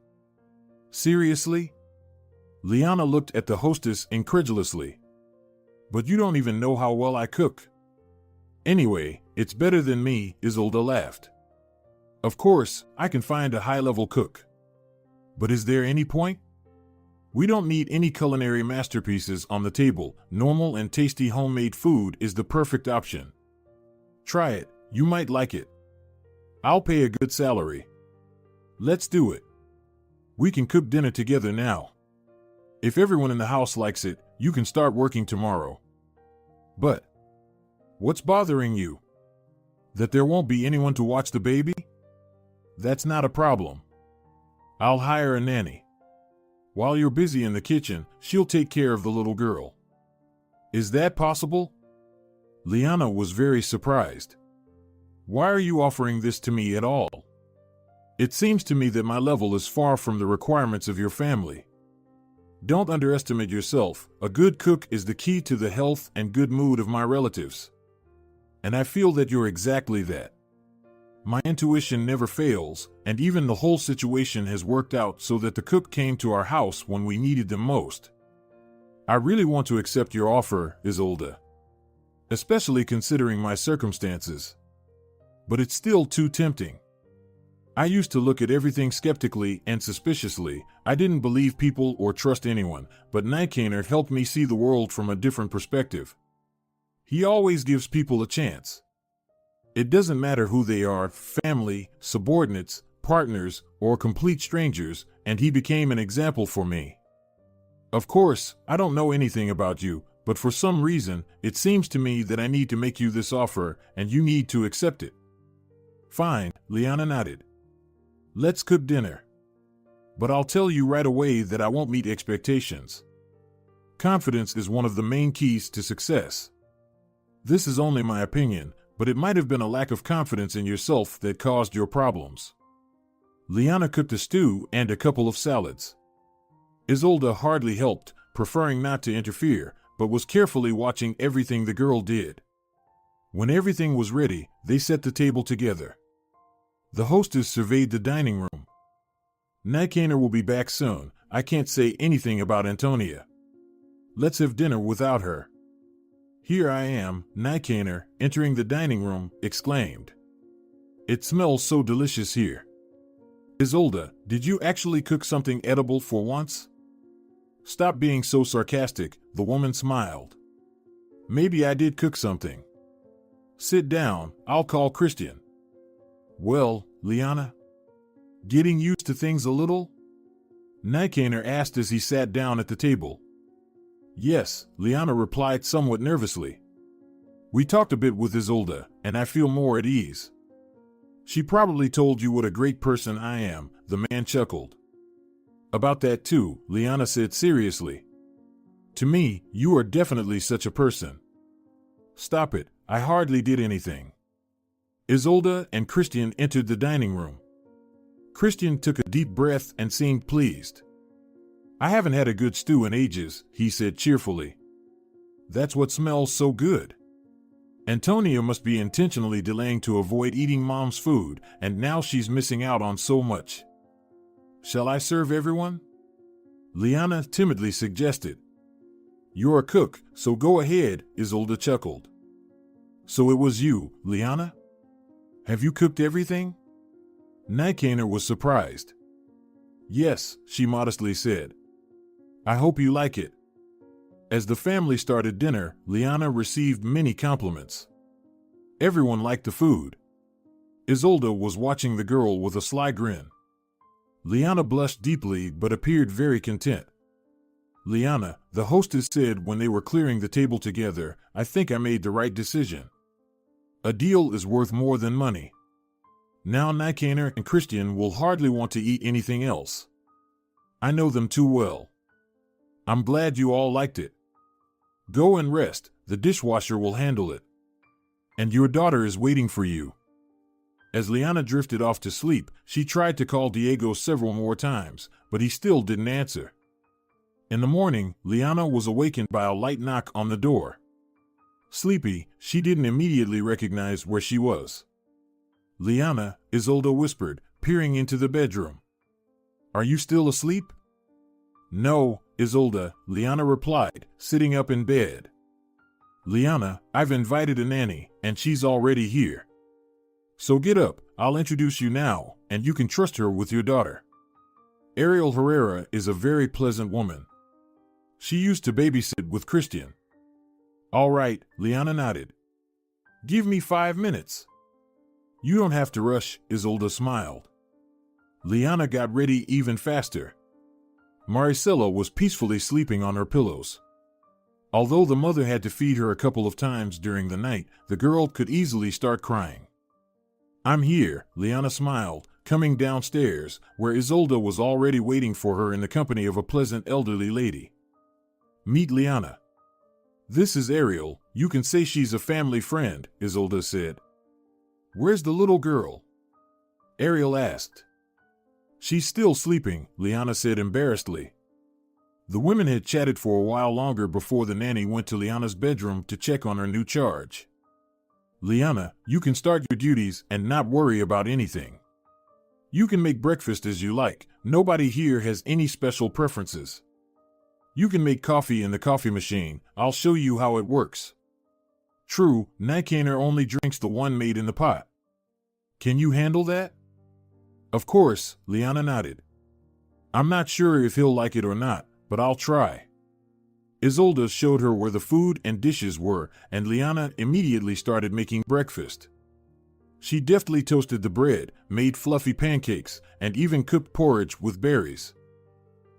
"Seriously?" Liana looked at the hostess incredulously. "But you don't even know how well I cook." "Anyway, it's better than me," Isolde laughed. "Of course, I can find a high-level cook. But is there any point? We don't need any culinary masterpieces on the table. Normal and tasty homemade food is the perfect option. Try it, you might like it. I'll pay a good salary. Let's do it. We can cook dinner together now. If everyone in the house likes it, you can start working tomorrow." "But what's bothering you? That there won't be anyone to watch the baby? That's not a problem. I'll hire a nanny. While you're busy in the kitchen, she'll take care of the little girl." "Is that possible?" Liana was very surprised. "Why are you offering this to me at all? It seems to me that my level is far from the requirements of your family. Don't underestimate yourself. A good cook is the key to the health and good mood of my relatives. And I feel that you're exactly that. My intuition never fails, and even the whole situation has worked out so that the cook came to our house when we needed them most. I really want to accept your offer, Isolde. Especially considering my circumstances. But it's still too tempting. I used to look at everything skeptically and suspiciously. I didn't believe people or trust anyone, but Nikaner helped me see the world from a different perspective. He always gives people a chance. It doesn't matter who they are, family, subordinates, partners, or complete strangers, and he became an example for me. Of course, I don't know anything about you, but for some reason, it seems to me that I need to make you this offer, and you need to accept it." "Fine," Liana nodded. "Let's cook dinner. But I'll tell you right away that I won't meet expectations. Confidence is one of the main keys to success. This is only my opinion, but it might have been a lack of confidence in yourself that caused your problems." Liana cooked a stew and a couple of salads. Isolde hardly helped, preferring not to interfere, but was carefully watching everything the girl did. When everything was ready, they set the table together. The hostess surveyed the dining room. "Nikaner will be back soon. I can't say anything about Antonia. Let's have dinner without her." "Here I am," Nikaner, entering the dining room, exclaimed. "It smells so delicious here. Isolde, did you actually cook something edible for once?" "Stop being so sarcastic," the woman smiled. "Maybe I did cook something. Sit down, I'll call Christian." "Well, Liana? Getting used to things a little?" Nikaner asked as he sat down at the table. "Yes," Liana replied somewhat nervously. "We talked a bit with Isolde, and I feel more at ease." "She probably told you what a great person I am," the man chuckled. "About that too," Liana said seriously. "To me, you are definitely such a person." "Stop it, I hardly did anything." Isolde and Christian entered the dining room. Christian took a deep breath and seemed pleased. "I haven't had a good stew in ages," he said cheerfully. "That's what smells so good. Antonia must be intentionally delaying to avoid eating Mom's food, and now she's missing out on so much. Shall I serve everyone?" Liana timidly suggested. "You're a cook, so go ahead," Isolde chuckled. "So it was you, Liana? Have you cooked everything?" Nikaner was surprised. "Yes," she modestly said. "I hope you like it." As the family started dinner, Liana received many compliments. Everyone liked the food. Isolde was watching the girl with a sly grin. Liana blushed deeply but appeared very content. "Liana," the hostess said when they were clearing the table together, "I think I made the right decision. A deal is worth more than money. Now Nikaner and Christian will hardly want to eat anything else. I know them too well. I'm glad you all liked it. Go and rest, the dishwasher will handle it." And your daughter is waiting for you. As Liana drifted off to sleep, she tried to call Diego several more times, but he still didn't answer. In the morning, Liana was awakened by a light knock on the door. Sleepy, she didn't immediately recognize where she was. Liana, Isolda whispered, peering into the bedroom. Are you still asleep? No, Isolda, Liana replied, sitting up in bed. Liana, I've invited a nanny, and she's already here. So get up, I'll introduce you now, and you can trust her with your daughter. Ariel Herrera is a very pleasant woman. She used to babysit with Christian. All right, Liana nodded. Give me 5 minutes. You don't have to rush, Isolda smiled. Liana got ready even faster. Maricela was peacefully sleeping on her pillows. Although the mother had to feed her a couple of times during the night, the girl could easily start crying. I'm here, Liana smiled, coming downstairs, where Isolda was already waiting for her in the company of a pleasant elderly lady. Meet Liana. This is Ariel, you can say she's a family friend, Isolda said. Where's the little girl? Ariel asked. She's still sleeping, Liana said embarrassedly. The women had chatted for a while longer before the nanny went to Liana's bedroom to check on her new charge. Liana, you can start your duties and not worry about anything. You can make breakfast as you like, nobody here has any special preferences. You can make coffee in the coffee machine, I'll show you how it works. True, Nikaner only drinks the one made in the pot. Can you handle that? Of course, Liana nodded. I'm not sure if he'll like it or not, but I'll try. Isolda showed her where the food and dishes were, and Liana immediately started making breakfast. She deftly toasted the bread, made fluffy pancakes, and even cooked porridge with berries.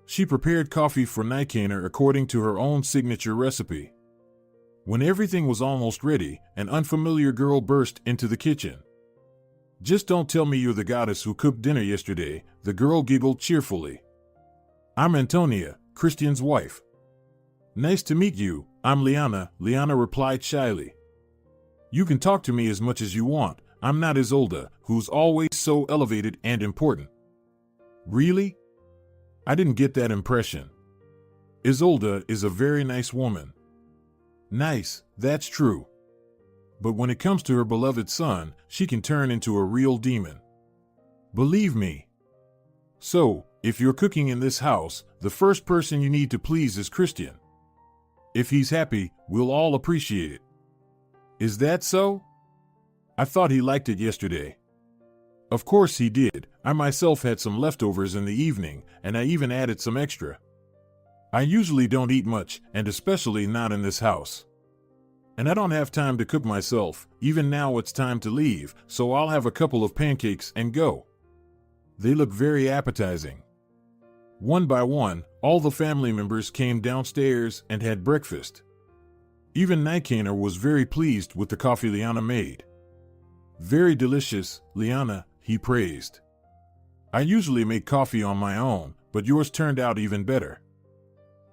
She prepared coffee for Nikaner according to her own signature recipe. When everything was almost ready, an unfamiliar girl burst into the kitchen. Just don't tell me you're the goddess who cooked dinner yesterday, the girl giggled cheerfully. I'm Antonia, Christian's wife. Nice to meet you, I'm Liana, Liana replied shyly. You can talk to me as much as you want, I'm not Isolda, who's always so elevated and important. Really? I didn't get that impression. Isolda is a very nice woman. Nice, that's true. But when it comes to her beloved son, she can turn into a real demon. Believe me. So, if you're cooking in this house, the first person you need to please is Christian. If he's happy, we'll all appreciate it. Is that so? I thought he liked it yesterday. Of course he did. I myself had some leftovers in the evening, and I even added some extra. I usually don't eat much, and especially not in this house. And I don't have time to cook myself, even now it's time to leave, so I'll have a couple of pancakes and go. They look very appetizing. One by one, all the family members came downstairs and had breakfast. Even Nikaner was very pleased with the coffee Liana made. Very delicious, Liana, he praised. I usually make coffee on my own, but yours turned out even better.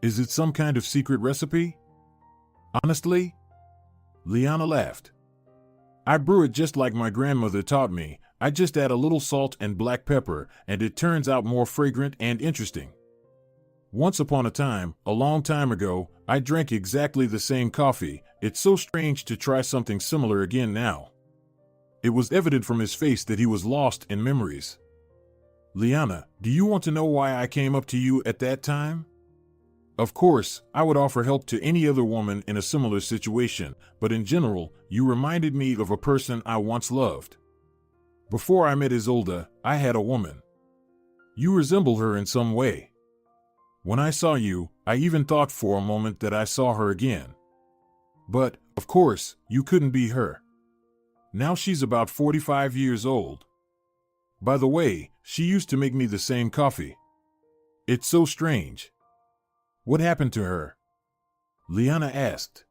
Is it some kind of secret recipe? Honestly? Liana laughed. I brew it just like my grandmother taught me. I just add a little salt and black pepper, and it turns out more fragrant and interesting. Once upon a time, a long time ago, I drank exactly the same coffee. It's so strange to try something similar again now. It was evident from his face that he was lost in memories. Liana, do you want to know why I came up to you at that time? Of course, I would offer help to any other woman in a similar situation, but in general, you reminded me of a person I once loved. Before I met Isolda, I had a woman. You resemble her in some way. When I saw you, I even thought for a moment that I saw her again. But, of course, you couldn't be her. Now she's about 45 years old. By the way, she used to make me the same coffee. It's so strange. What happened to her? Liana asked.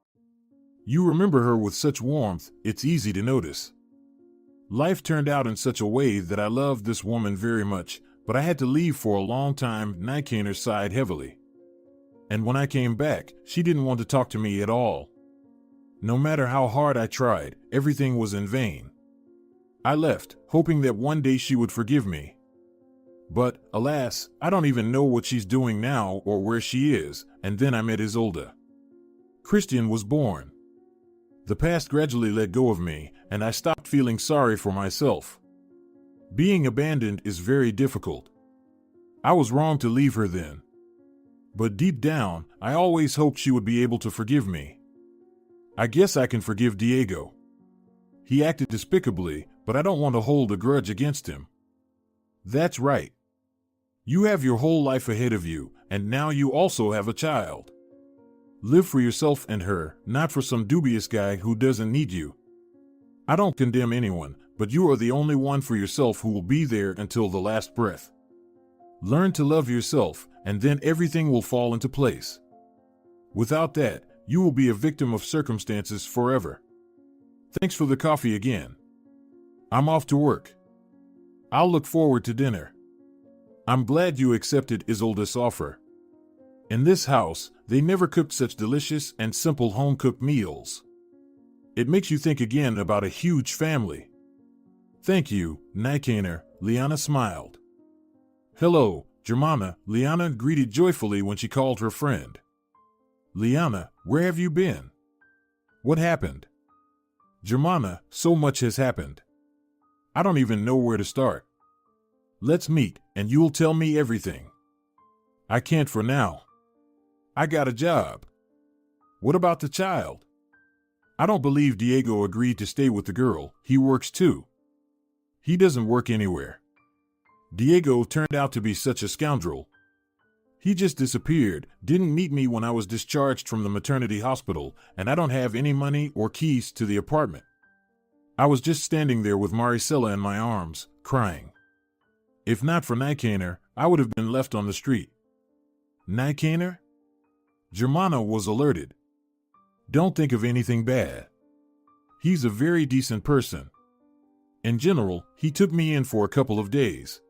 You remember her with such warmth, it's easy to notice. Life turned out in such a way that I loved this woman very much, but I had to leave for a long time. Nikaner sighed heavily. And when I came back, she didn't want to talk to me at all. No matter how hard I tried, everything was in vain. I left, hoping that one day she would forgive me. But, alas, I don't even know what she's doing now or where she is, and then I met Isolde. Christian was born. The past gradually let go of me, and I stopped feeling sorry for myself. Being abandoned is very difficult. I was wrong to leave her then. But deep down, I always hoped she would be able to forgive me. I guess I can forgive Diego. He acted despicably, but I don't want to hold a grudge against him. That's right. You have your whole life ahead of you, and now you also have a child. Live for yourself and her, not for some dubious guy who doesn't need you. I don't condemn anyone, but you are the only one for yourself who will be there until the last breath. Learn to love yourself, and then everything will fall into place. Without that, you will be a victim of circumstances forever. Thanks for the coffee again. I'm off to work. I'll look forward to dinner. I'm glad you accepted Isolde's offer. In this house, they never cooked such delicious and simple home-cooked meals. It makes you think again about a huge family. Thank you, Nikaner, Liana smiled. Hello, Germana, Liana greeted joyfully when she called her friend. Liana, where have you been? What happened? Germana, so much has happened. I don't even know where to start. Let's meet, and you'll tell me everything. I can't for now. I got a job. What about the child? I don't believe Diego agreed to stay with the girl. He works too. He doesn't work anywhere. Diego turned out to be such a scoundrel. He just disappeared, didn't meet me when I was discharged from the maternity hospital, and I don't have any money or keys to the apartment. I was just standing there with Maricela in my arms, crying. If not for Nikaner, I would have been left on the street. Nikaner? Germana was alerted. Don't think of anything bad. He's a very decent person. In general, he took me in for a couple of days.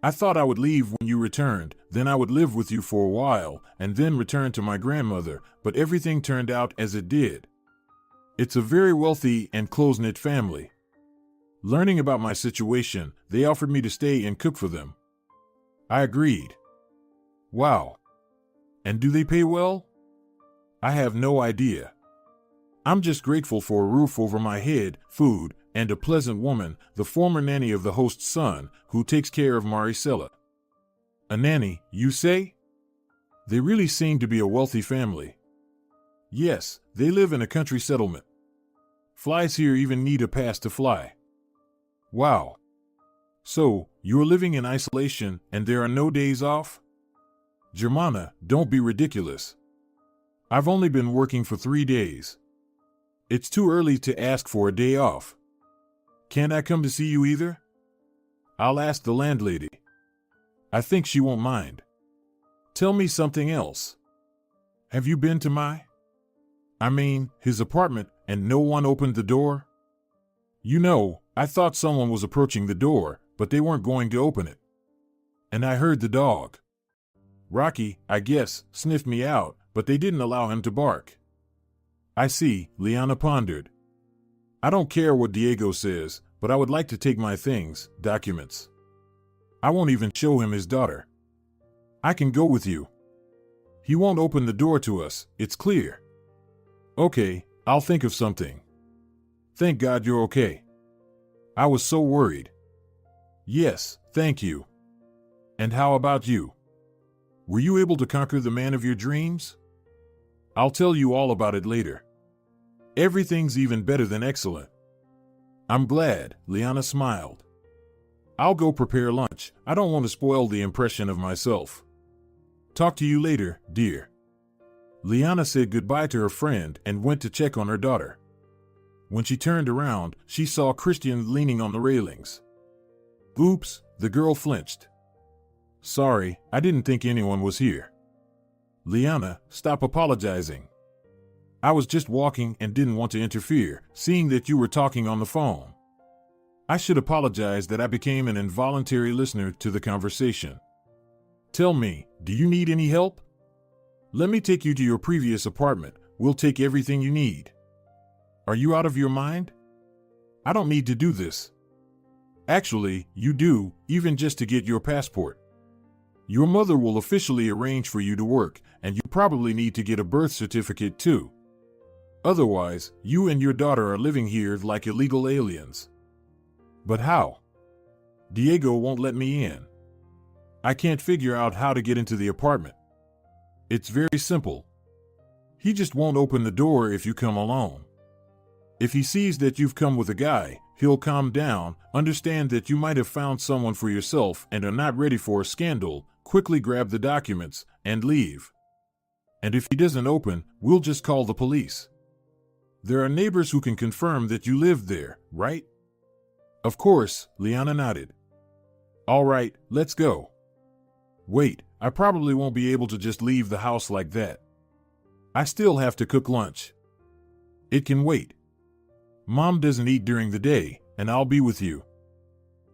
I thought I would leave when you returned, then I would live with you for a while, and then return to my grandmother, but everything turned out as it did. It's a very wealthy and close-knit family. Learning about my situation, they offered me to stay and cook for them. I agreed. Wow. And do they pay well? I have no idea. I'm just grateful for a roof over my head, food, and a pleasant woman, the former nanny of the host's son, who takes care of Maricela. A nanny, you say? They really seem to be a wealthy family. Yes, they live in a country settlement. Flies here even need a pass to fly. Wow. So, you're living in isolation and there are no days off? Germana, don't be ridiculous. I've only been working for 3 days. It's too early to ask for a day off. Can't I come to see you either? I'll ask the landlady. I think she won't mind. Tell me something else. Have you been to his apartment, and no one opened the door? You know, I thought someone was approaching the door, but they weren't going to open it. And I heard the dog. Rocky, I guess, sniffed me out, but they didn't allow him to bark. I see, Liana pondered. I don't care what Diego says, but I would like to take my things, documents. I won't even show him his daughter. I can go with you. He won't open the door to us, it's clear. Okay, I'll think of something. Thank God you're okay. I was so worried. Yes, thank you. And how about you? Were you able to conquer the man of your dreams? I'll tell you all about it later. Everything's even better than excellent. I'm glad, Liana smiled. I'll go prepare lunch. I don't want to spoil the impression of myself. Talk to you later, dear. Liana said goodbye to her friend and went to check on her daughter. When she turned around, she saw Christian leaning on the railings. Oops, the girl flinched. Sorry, I didn't think anyone was here. Liana, stop apologizing. I was just walking and didn't want to interfere, seeing that you were talking on the phone. I should apologize that I became an involuntary listener to the conversation. Tell me, do you need any help? Let me take you to your previous apartment. We'll take everything you need. Are you out of your mind? I don't need to do this. Actually, you do, even just to get your passport. Your mother will officially arrange for you to work, and you probably need to get a birth certificate too. Otherwise, you and your daughter are living here like illegal aliens. But how? Diego won't let me in. I can't figure out how to get into the apartment. It's very simple. He just won't open the door if you come alone. If he sees that you've come with a guy, he'll calm down, understand that you might have found someone for yourself and are not ready for a scandal, quickly grab the documents, and leave. And if he doesn't open, we'll just call the police. There are neighbors who can confirm that you lived there, right? Of course, Liana nodded. All right, let's go. Wait, I probably won't be able to just leave the house like that. I still have to cook lunch. It can wait. Mom doesn't eat during the day, and I'll be with you.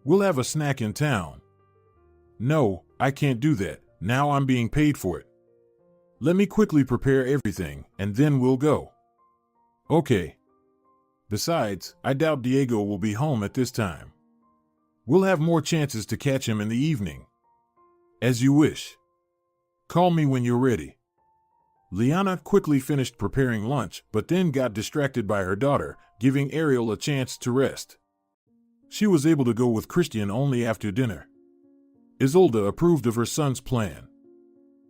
We'll have a snack in town. No, I can't do that. Now I'm being paid for it. Let me quickly prepare everything, and then we'll go. Okay. Besides, I doubt Diego will be home at this time. We'll have more chances to catch him in the evening. As you wish. Call me when you're ready. Liana quickly finished preparing lunch, but then got distracted by her daughter, giving Ariel a chance to rest. She was able to go with Christian only after dinner. Isolde approved of her son's plan.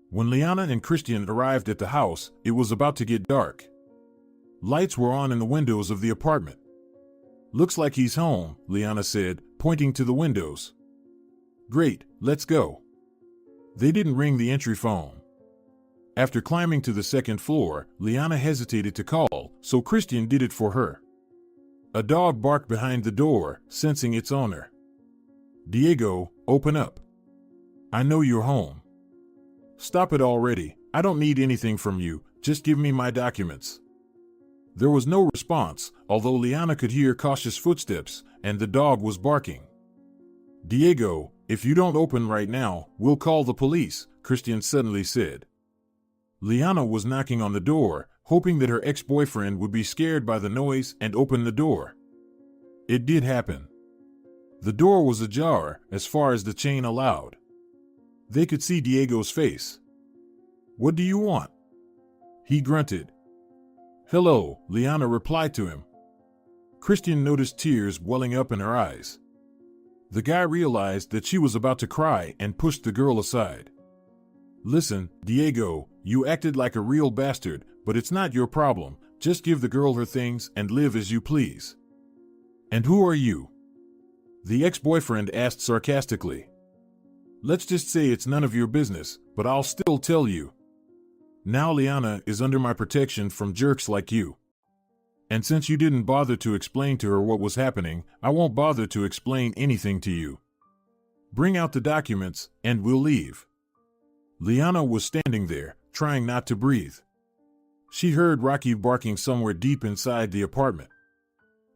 When Liana and Christian arrived at the house, it was about to get dark. Lights were on in the windows of the apartment. Looks like he's home, Liana said, pointing to the windows. Great, let's go. They didn't ring the entry phone. After climbing to the second floor, Liana hesitated to call, so Christian did it for her. A dog barked behind the door, sensing its owner. Diego, open up. I know you're home. Stop it already. I don't need anything from you. Just give me my documents. There was no response, although Liana could hear cautious footsteps, and the dog was barking. Diego, if you don't open right now, we'll call the police, Christian suddenly said. Liana was knocking on the door, hoping that her ex-boyfriend would be scared by the noise and open the door. It did happen. The door was ajar, as far as the chain allowed. They could see Diego's face. What do you want? He grunted. Hello, Liana replied to him. Christian noticed tears welling up in her eyes. The guy realized that she was about to cry and pushed the girl aside. Listen, Diego, you acted like a real bastard, but it's not your problem. Just give the girl her things and live as you please. And who are you? The ex-boyfriend asked sarcastically. Let's just say it's none of your business, but I'll still tell you. Now Liana is under my protection from jerks like you. And since you didn't bother to explain to her what was happening, I won't bother to explain anything to you. Bring out the documents, and we'll leave. Liana was standing there, trying not to breathe. She heard Rocky barking somewhere deep inside the apartment.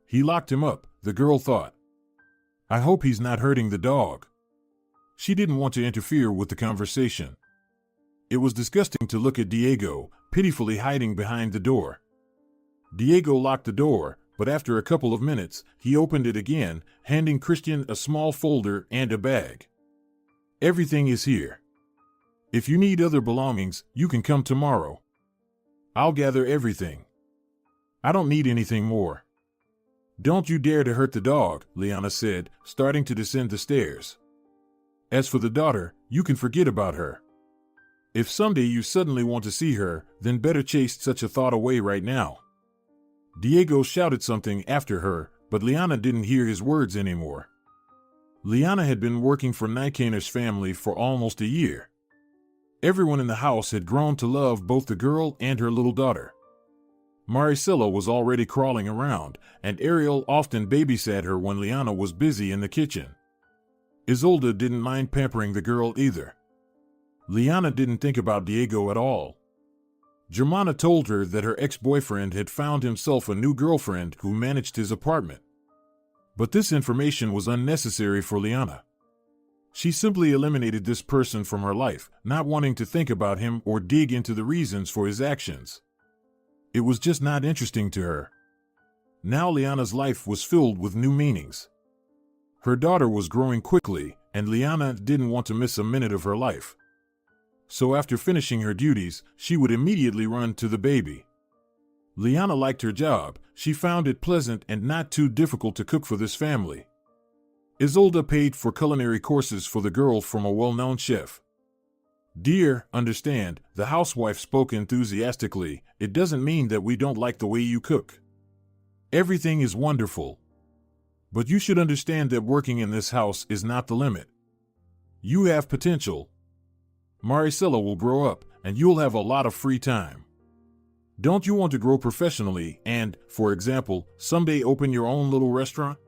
He locked him up, the girl thought. I hope he's not hurting the dog. She didn't want to interfere with the conversation. It was disgusting to look at Diego, pitifully hiding behind the door. Diego locked the door, but after a couple of minutes, he opened it again, handing Christian a small folder and a bag. Everything is here. If you need other belongings, you can come tomorrow. I'll gather everything. I don't need anything more. Don't you dare to hurt the dog, Liana said, starting to descend the stairs. As for the daughter, you can forget about her. If someday you suddenly want to see her, then better chase such a thought away right now. Diego shouted something after her, but Liana didn't hear his words anymore. Liana had been working for Nikanor's family for almost a year. Everyone in the house had grown to love both the girl and her little daughter. Maricela was already crawling around, and Ariel often babysat her when Liana was busy in the kitchen. Isolde didn't mind pampering the girl either. Liana didn't think about Diego at all. Germana told her that her ex-boyfriend had found himself a new girlfriend who managed his apartment. But this information was unnecessary for Liana. She simply eliminated this person from her life, not wanting to think about him or dig into the reasons for his actions. It was just not interesting to her. Now Liana's life was filled with new meanings. Her daughter was growing quickly, and Liana didn't want to miss a minute of her life. So after finishing her duties, she would immediately run to the baby. Liana liked her job. She found it pleasant and not too difficult to cook for this family. Isolde paid for culinary courses for the girl from a well-known chef. "Dear, understand," the housewife spoke enthusiastically, "it doesn't mean that we don't like the way you cook. Everything is wonderful. But you should understand that working in this house is not the limit. You have potential. Maricela will grow up, and you'll have a lot of free time. Don't you want to grow professionally and, for example, someday open your own little restaurant?"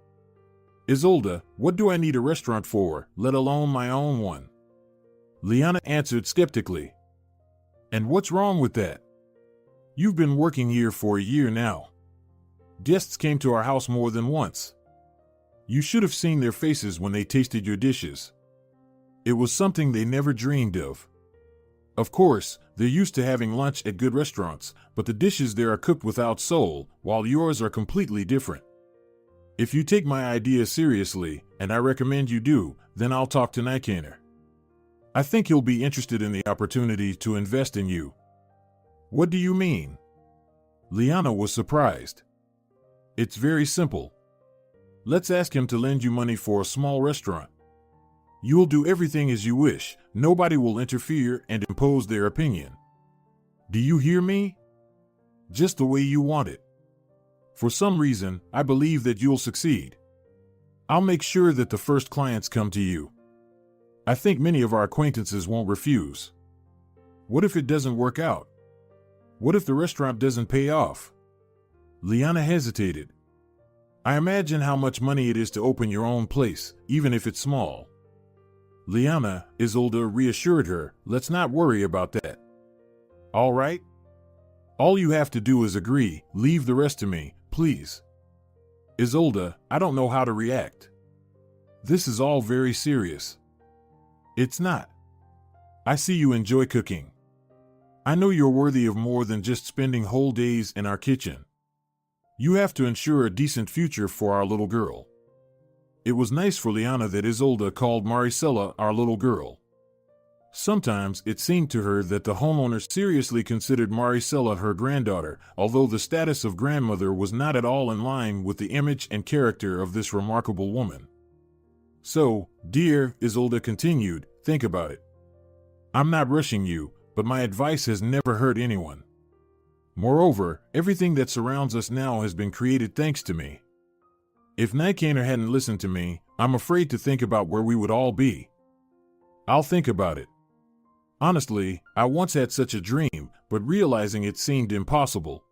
"Isolde, what do I need a restaurant for, let alone my own one?" Liana answered skeptically. "And what's wrong with that? You've been working here for a year now. Guests came to our house more than once. You should have seen their faces when they tasted your dishes. It was something they never dreamed of. Of course, they're used to having lunch at good restaurants, but the dishes there are cooked without soul, while yours are completely different. If you take my idea seriously, and I recommend you do, then I'll talk to Nijkaner. I think he'll be interested in the opportunity to invest in you." "What do you mean?" Liana was surprised. "It's very simple. Let's ask him to lend you money for a small restaurant. You'll do everything as you wish. Nobody will interfere and impose their opinion. Do you hear me? Just the way you want it. For some reason, I believe that you'll succeed. I'll make sure that the first clients come to you. I think many of our acquaintances won't refuse. What if it doesn't work out? What if the restaurant doesn't pay off?" Liana hesitated. "I imagine how much money it is to open your own place, even if it's small." "Liana," Isolde reassured her, "let's not worry about that. All right? All you have to do is agree, leave the rest to me, please." "Isolde, I don't know how to react. This is all very serious." "It's not. I see you enjoy cooking. I know you're worthy of more than just spending whole days in our kitchen. You have to ensure a decent future for our little girl." It was nice for Liana that Isolde called Maricela our little girl. Sometimes it seemed to her that the homeowner seriously considered Maricela her granddaughter, although the status of grandmother was not at all in line with the image and character of this remarkable woman. "So, dear," Isolde continued, "think about it. I'm not rushing you, but my advice has never hurt anyone. Moreover, everything that surrounds us now has been created thanks to me. If Nijkaner hadn't listened to me, I'm afraid to think about where we would all be. I'll think about it. Honestly, I once had such a dream, but realizing it seemed impossible."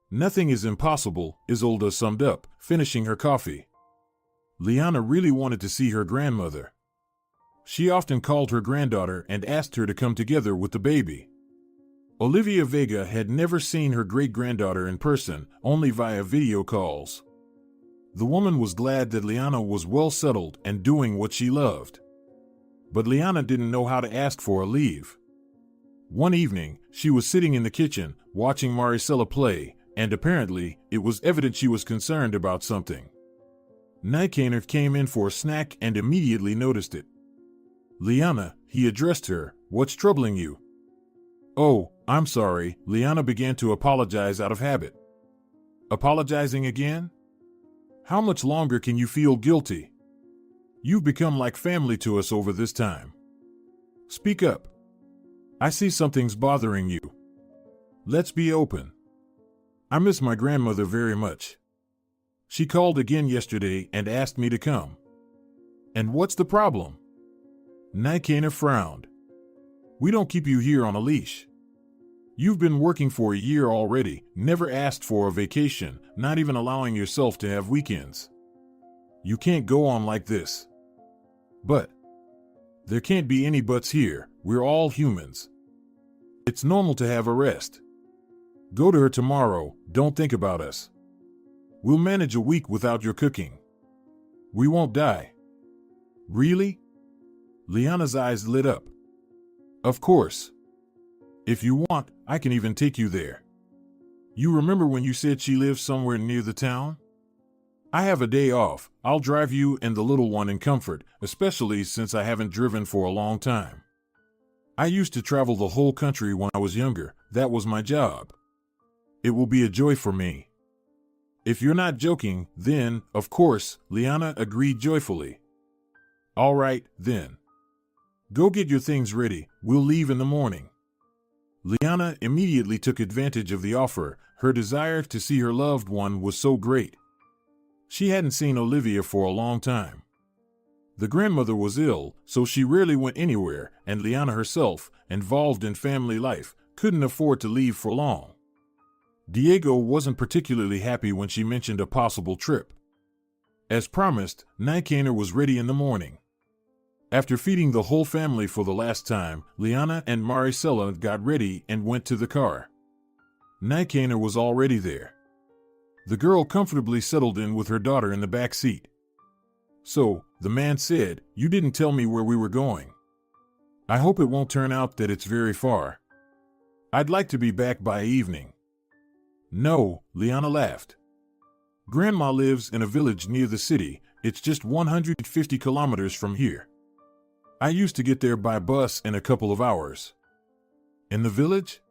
"Nothing is impossible," Isolde summed up, finishing her coffee. Liana really wanted to see her grandmother. She often called her granddaughter and asked her to come together with the baby. Olivia Vega had never seen her great-granddaughter in person, only via video calls. The woman was glad that Liana was well settled and doing what she loved. But Liana didn't know how to ask for a leave. One evening, she was sitting in the kitchen, watching Maricela play, and apparently, it was evident she was concerned about something. Nijkaner came in for a snack and immediately noticed it. "Liana," he addressed her, "what's troubling you?" "Oh, I'm sorry," Liana began to apologize out of habit. "Apologizing again? How much longer can you feel guilty? You've become like family to us over this time. Speak up. I see something's bothering you. Let's be open. I miss my grandmother very much. She called again yesterday and asked me to come." "And what's the problem?" Nijkaner frowned. "We don't keep you here on a leash. You've been working for a year already, never asked for a vacation, not even allowing yourself to have weekends. You can't go on like this." "But there can't be any buts here. We're all humans. It's normal to have a rest. Go to her tomorrow. Don't think about us. We'll manage a week without your cooking. We won't die." "Really?" Liana's eyes lit up. "Of course. If you want, I can even take you there. You remember when you said she lives somewhere near the town? I have a day off. I'll drive you and the little one in comfort, especially since I haven't driven for a long time. I used to travel the whole country when I was younger. That was my job. It will be a joy for me. If you're not joking, then, of course, Liana agreed joyfully. All right, then. Go get your things ready. We'll leave in the morning. Liana immediately took advantage of the offer. Her desire to see her loved one was so great. She hadn't seen Olivia for a long time. The grandmother was ill, so she rarely went anywhere, and Liana herself, involved in family life, couldn't afford to leave for long. Diego wasn't particularly happy when she mentioned a possible trip. As promised, Nicaner was ready in the morning. After feeding the whole family for the last time, Liana and Maricela got ready and went to the car. Nicaner was already there. The girl comfortably settled in with her daughter in the back seat. So, the man said, "You didn't tell me where we were going. I hope it won't turn out that it's very far. I'd like to be back by evening." "No," Liana laughed. "Grandma lives in a village near the city. It's just 150 kilometers from here. I used to get there by bus in a couple of hours." "In the village?"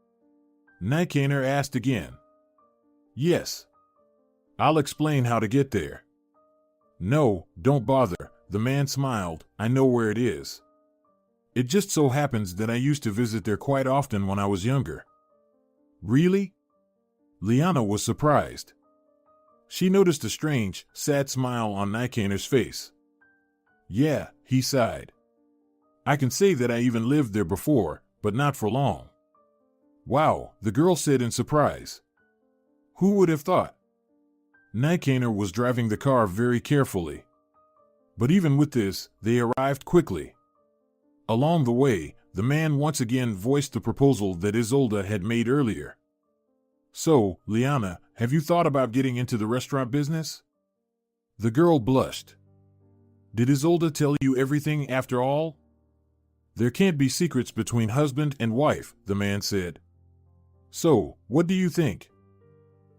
Nicaner asked again. "Yes. I'll explain how to get there." "No, don't bother," the man smiled. "I know where it is. It just so happens that I used to visit there quite often when I was younger." "Really?" Liana was surprised. She noticed a strange, sad smile on Nicaner's face. "Yeah," he sighed. "I can say that I even lived there before, but not for long." "Wow," the girl said in surprise. "Who would have thought?" Nicaner was driving the car very carefully. But even with this, they arrived quickly. Along the way, the man once again voiced the proposal that Isolda had made earlier. "So, Liana, have you thought about getting into the restaurant business?" The girl blushed. "Did Isolda tell you everything after all?" "There can't be secrets between husband and wife," the man said. "So, what do you think?"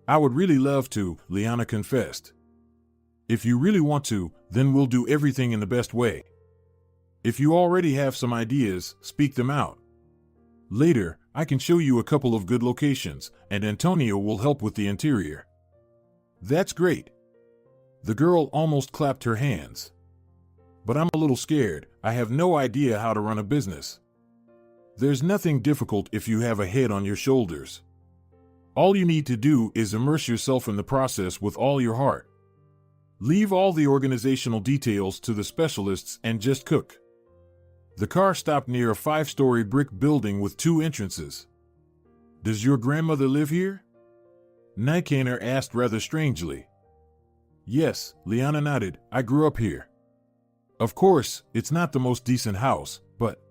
"I would really love to," Liana confessed. "If you really want to, then we'll do everything in the best way. If you already have some ideas, speak them out. Later, I can show you a couple of good locations, and Antonio will help with the interior." "That's great." The girl almost clapped her hands. "But I'm a little scared. I have no idea how to run a business." "There's nothing difficult if you have a head on your shoulders. All you need to do is immerse yourself in the process with all your heart. Leave all the organizational details to the specialists and just cook." The car stopped near a 5-story brick building with 2 entrances. "Does your grandmother live here?" Nicaner asked rather strangely. "Yes," Liana nodded. "I grew up here. Of course, it's not the most decent house, but..."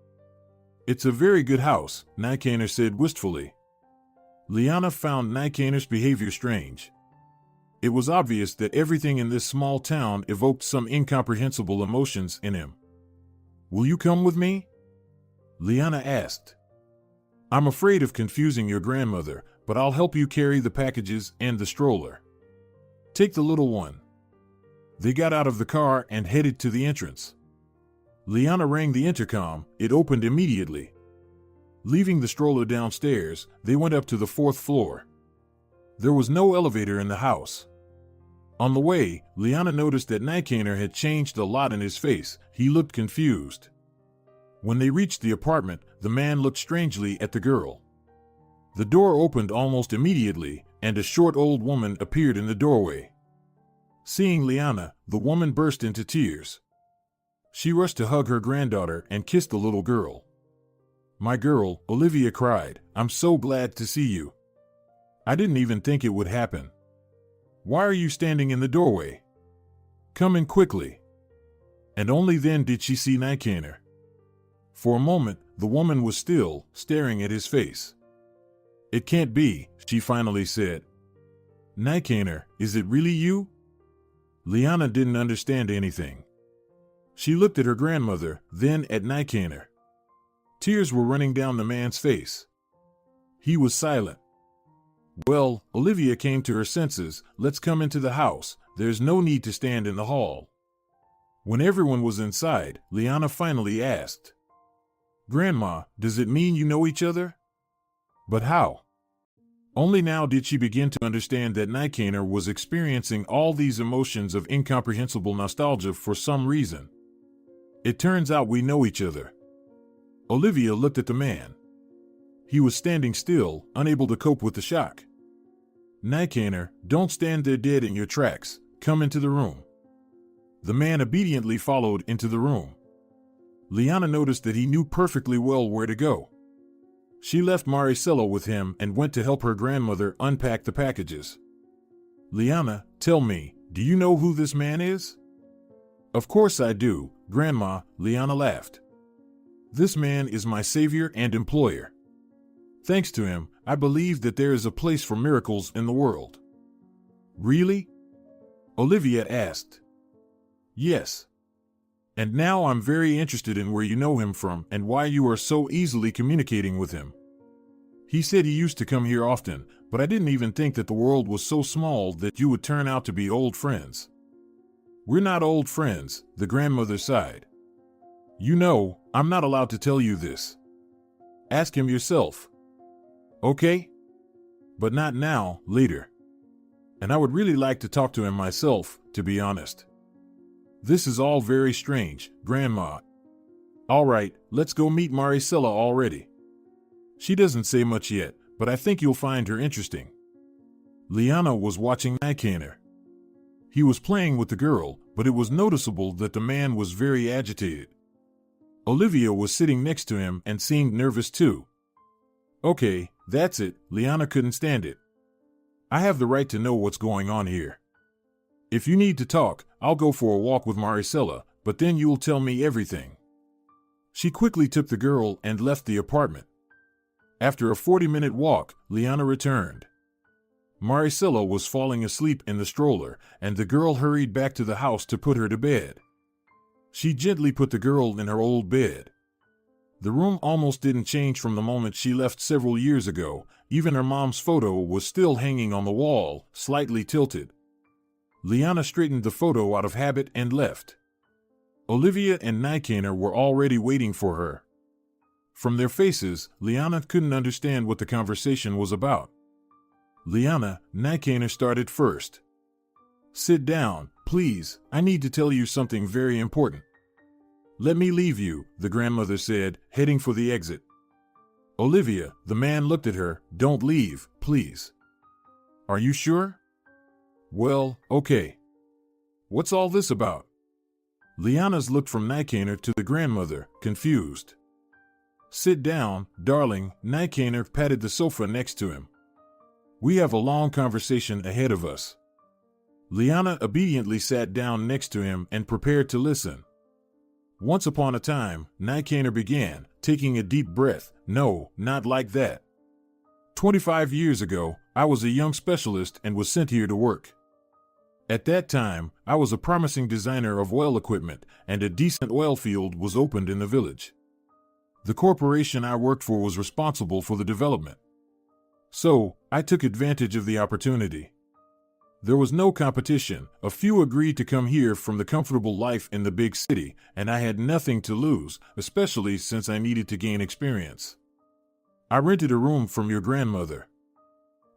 "It's a very good house," Nicaner said wistfully. Liana found Nicaner's behavior strange. It was obvious that everything in this small town evoked some incomprehensible emotions in him. "Will you come with me?" Liana asked. "I'm afraid of confusing your grandmother, but I'll help you carry the packages and the stroller. Take the little one." They got out of the car and headed to the entrance. Liana rang the intercom. It opened immediately. Leaving the stroller downstairs, they went up to the 4th floor. There was no elevator in the house. On the way, Liana noticed that Nicaner had changed a lot in his face. He looked confused. When they reached the apartment, the man looked strangely at the girl. The door opened almost immediately, and a short old woman appeared in the doorway. Seeing Liana, the woman burst into tears. She rushed to hug her granddaughter and kissed the little girl. "My girl," Olivia cried, "I'm so glad to see you. I didn't even think it would happen. Why are you standing in the doorway? Come in quickly." And only then did she see Nicaner. For a moment, the woman was still, staring at his face. "It can't be," she finally said. "Nicaner, is it really you?" Liana didn't understand anything. She looked at her grandmother, then at Nicaner. Tears were running down the man's face. He was silent. Well, Olivia came to her senses. Let's come into the house. There's no need to stand in the hall. When everyone was inside, Liana finally asked, Grandma, does it mean you know each other? But how? Only now did she begin to understand that Nikaner was experiencing all these emotions of incomprehensible nostalgia for some reason. It turns out we know each other. Olivia looked at the man. He was standing still, unable to cope with the shock. Nikaner, don't stand there dead in your tracks. Come into the room. The man obediently followed into the room. Liana noticed that he knew perfectly well where to go. She left Maricela with him and went to help her grandmother unpack the packages. Liana, tell me, do you know who this man is? Of course I do, Grandma, Liana laughed. This man is my savior and employer. Thanks to him, I believe that there is a place for miracles in the world. Really? Olivia asked. Yes. And now I'm very interested in where you know him from and why you are so easily communicating with him. He said he used to come here often, but I didn't even think that the world was so small that you would turn out to be old friends. We're not old friends, the grandmother sighed. You know, I'm not allowed to tell you this. Ask him yourself. Okay? But not now, later. And I would really like to talk to him myself, to be honest. This is all very strange, Grandma. All right, let's go meet Maricela already. She doesn't say much yet, but I think you'll find her interesting. Liana was watching Nikaner. He was playing with the girl, but it was noticeable that the man was very agitated. Olivia was sitting next to him and seemed nervous too. Okay, that's it, Liana couldn't stand it. I have the right to know what's going on here. If you need to talk, I'll go for a walk with Maricela, but then you'll tell me everything. She quickly took the girl and left the apartment. After a 40-minute walk, Liana returned. Maricela was falling asleep in the stroller, and the girl hurried back to the house to put her to bed. She gently put the girl in her old bed. The room almost didn't change from the moment she left several years ago. Even her mom's photo was still hanging on the wall, slightly tilted. Liana straightened the photo out of habit and left. Olivia and Nikaner were already waiting for her. From their faces, Liana couldn't understand what the conversation was about. Liana, Nikaner started first. Sit down, please, I need to tell you something very important. Let me leave you, the grandmother said, heading for the exit. Olivia, the man looked at her, don't leave, please. Are you sure? Well, okay. What's all this about? Liana's looked from Nikaner to the grandmother, confused. Sit down, darling, Nikaner patted the sofa next to him. We have a long conversation ahead of us. Liana obediently sat down next to him and prepared to listen. Once upon a time, Nikaner began, taking a deep breath. No, not like that. 25 years ago, I was a young specialist and was sent here to work. At that time, I was a promising designer of oil equipment, and a decent oil field was opened in the village. The corporation I worked for was responsible for the development. So, I took advantage of the opportunity. There was no competition. A few agreed to come here from the comfortable life in the big city, and I had nothing to lose, especially since I needed to gain experience. I rented a room from your grandmother.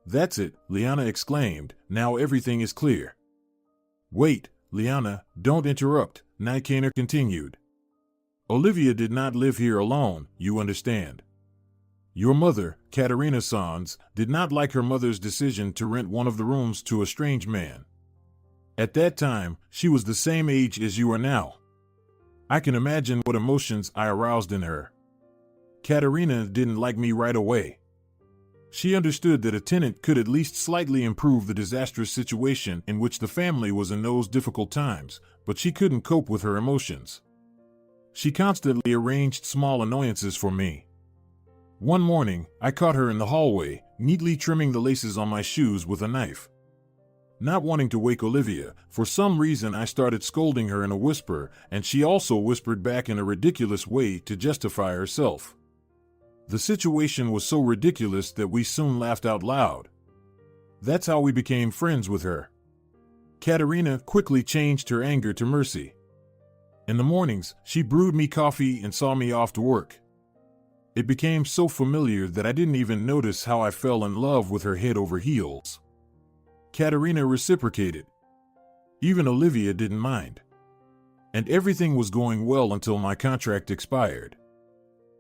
That's it, Liana exclaimed. Now everything is clear. Wait, Liana, don't interrupt, Nikaner continued. Olivia did not live here alone, you understand. Your mother, Katerina Sans, did not like her mother's decision to rent one of the rooms to a strange man. At that time, she was the same age as you are now. I can imagine what emotions I aroused in her. Katerina didn't like me right away. She understood that a tenant could at least slightly improve the disastrous situation in which the family was in those difficult times, but she couldn't cope with her emotions. She constantly arranged small annoyances for me. One morning, I caught her in the hallway, neatly trimming the laces on my shoes with a knife. Not wanting to wake Olivia, for some reason I started scolding her in a whisper, and she also whispered back in a ridiculous way to justify herself. The situation was so ridiculous that we soon laughed out loud. That's how we became friends with her. Katerina quickly changed her anger to mercy. In the mornings, she brewed me coffee and saw me off to work. It became so familiar that I didn't even notice how I fell in love with her head over heels. Katerina reciprocated. Even Olivia didn't mind. And everything was going well until my contract expired.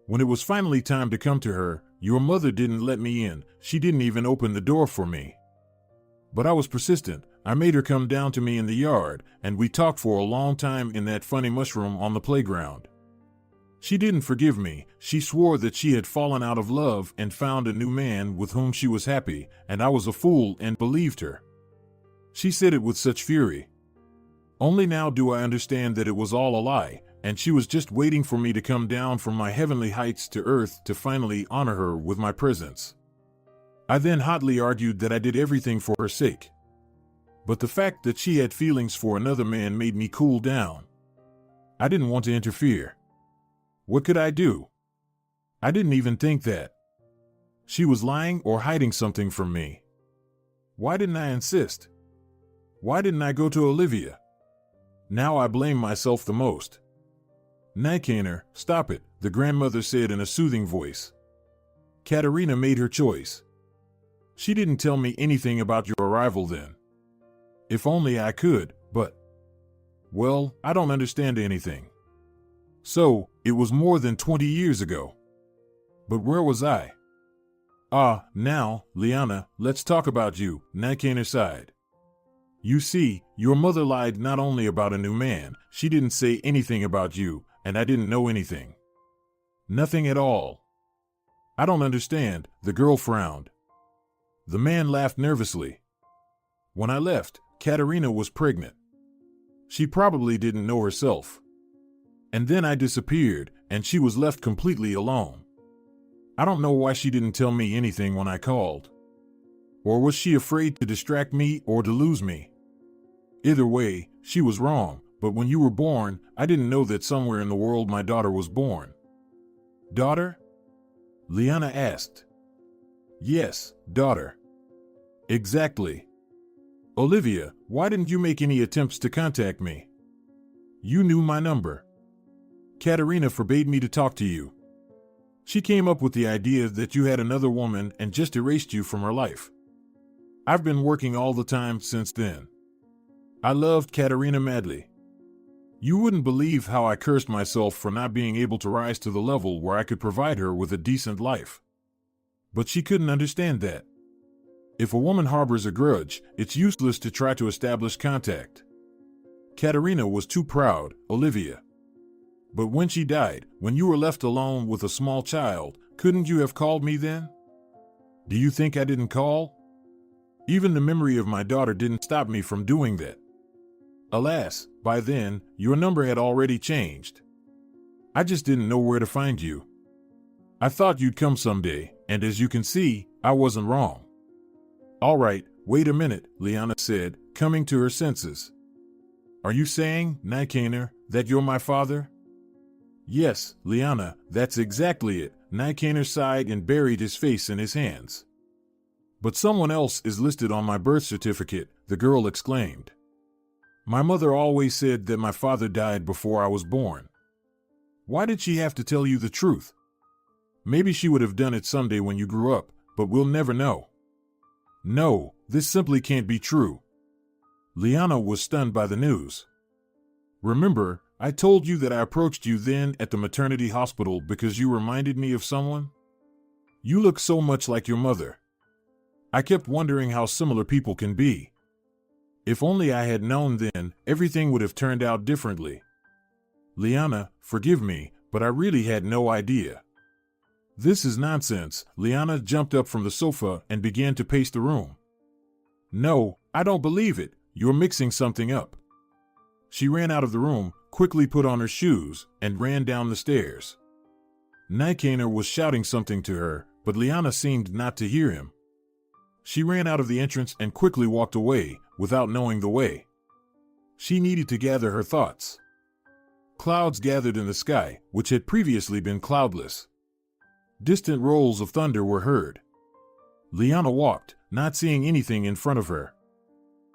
When it was finally time to come to her, your mother didn't let me in. She didn't even open the door for me. But I was persistent. I made her come down to me in the yard, and we talked for a long time in that funny mushroom on the playground. She didn't forgive me. She swore that she had fallen out of love and found a new man with whom she was happy, and I was a fool and believed her. She said it with such fury. Only now do I understand that it was all a lie, and she was just waiting for me to come down from my heavenly heights to earth to finally honor her with my presence. I then hotly argued that I did everything for her sake. But the fact that she had feelings for another man made me cool down. I didn't want to interfere. What could I do? I didn't even think that she was lying or hiding something from me. Why didn't I insist? Why didn't I go to Olivia? Now I blame myself the most. Nikaner, stop it, the grandmother said in a soothing voice. Katerina made her choice. She didn't tell me anything about your arrival then. If only I could, but... Well, I don't understand anything. So, it was more than 20 years ago. But where was I? Now, Liana, let's talk about you, Nikaner sighed. You see, your mother lied not only about a new man, she didn't say anything about you, and I didn't know anything. Nothing at all. I don't understand, the girl frowned. The man laughed nervously. When I left, Katerina was pregnant. She probably didn't know herself. And then I disappeared, and she was left completely alone. I don't know why she didn't tell me anything when I called. Or was she afraid to distract me or to lose me? Either way, she was wrong, but when you were born, I didn't know that somewhere in the world my daughter was born. Daughter? Liana asked. Yes, daughter. Exactly. Olivia, why didn't you make any attempts to contact me? You knew my number. Katerina forbade me to talk to you. She came up with the idea that you had another woman and just erased you from her life. I've been working all the time since then. I loved Katerina madly. You wouldn't believe how I cursed myself for not being able to rise to the level where I could provide her with a decent life. But she couldn't understand that. If a woman harbors a grudge, it's useless to try to establish contact. Katerina was too proud, Olivia. But when she died, when you were left alone with a small child, couldn't you have called me then? Do you think I didn't call? Even the memory of my daughter didn't stop me from doing that. Alas, by then, your number had already changed. I just didn't know where to find you. I thought you'd come someday, and as you can see, I wasn't wrong. All right, wait a minute, Liana said, coming to her senses. Are you saying, Nikaner, that you're my father? Yes, Liana, that's exactly it. Nikaner sighed and buried his face in his hands. But someone else is listed on my birth certificate, the girl exclaimed. My mother always said that my father died before I was born. Why did she have to tell you the truth? Maybe she would have done it someday when you grew up, but we'll never know. No, this simply can't be true. Liana was stunned by the news. Remember, I told you that I approached you then at the maternity hospital because you reminded me of someone? You look so much like your mother. I kept wondering how similar people can be. If only I had known then, everything would have turned out differently. Liana, forgive me, but I really had no idea. This is nonsense. Liana jumped up from the sofa and began to pace the room. No, I don't believe it. You're mixing something up. She ran out of the room, quickly put on her shoes, and ran down the stairs. Nikaner was shouting something to her, but Liana seemed not to hear him. She ran out of the entrance and quickly walked away, without knowing the way. She needed to gather her thoughts. Clouds gathered in the sky, which had previously been cloudless. Distant rolls of thunder were heard. Liana walked, not seeing anything in front of her.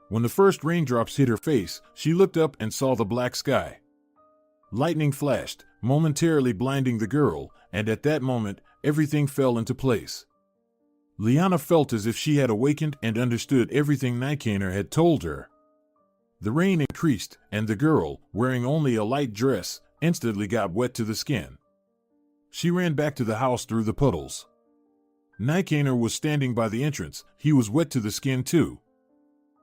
When the first raindrops hit her face, she looked up and saw the black sky. Lightning flashed, momentarily blinding the girl, and at that moment, everything fell into place. Liana felt as if she had awakened and understood everything Nikaner had told her. The rain increased, and the girl, wearing only a light dress, instantly got wet to the skin. She ran back to the house through the puddles. Nikaner was standing by the entrance. He was wet to the skin too.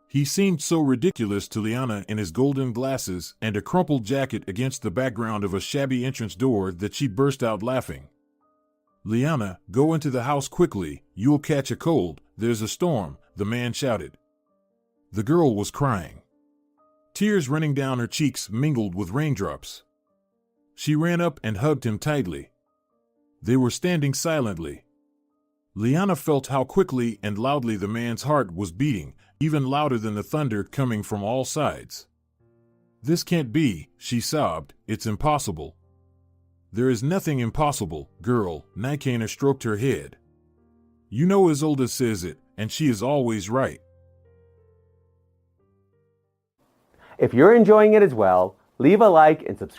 He seemed so ridiculous to Liana in his golden glasses and a crumpled jacket against the background of a shabby entrance door that she burst out laughing. "Liana, go into the house quickly, you'll catch a cold, there's a storm," the man shouted. The girl was crying. Tears running down her cheeks mingled with raindrops. She ran up and hugged him tightly. They were standing silently. Liana felt how quickly and loudly the man's heart was beating, even louder than the thunder coming from all sides. "This can't be," she sobbed, "it's impossible." "There is nothing impossible, girl," Nikaner stroked her head. "You know Isolde says it, and she is always right." If you're enjoying it as well, leave a like and subscribe.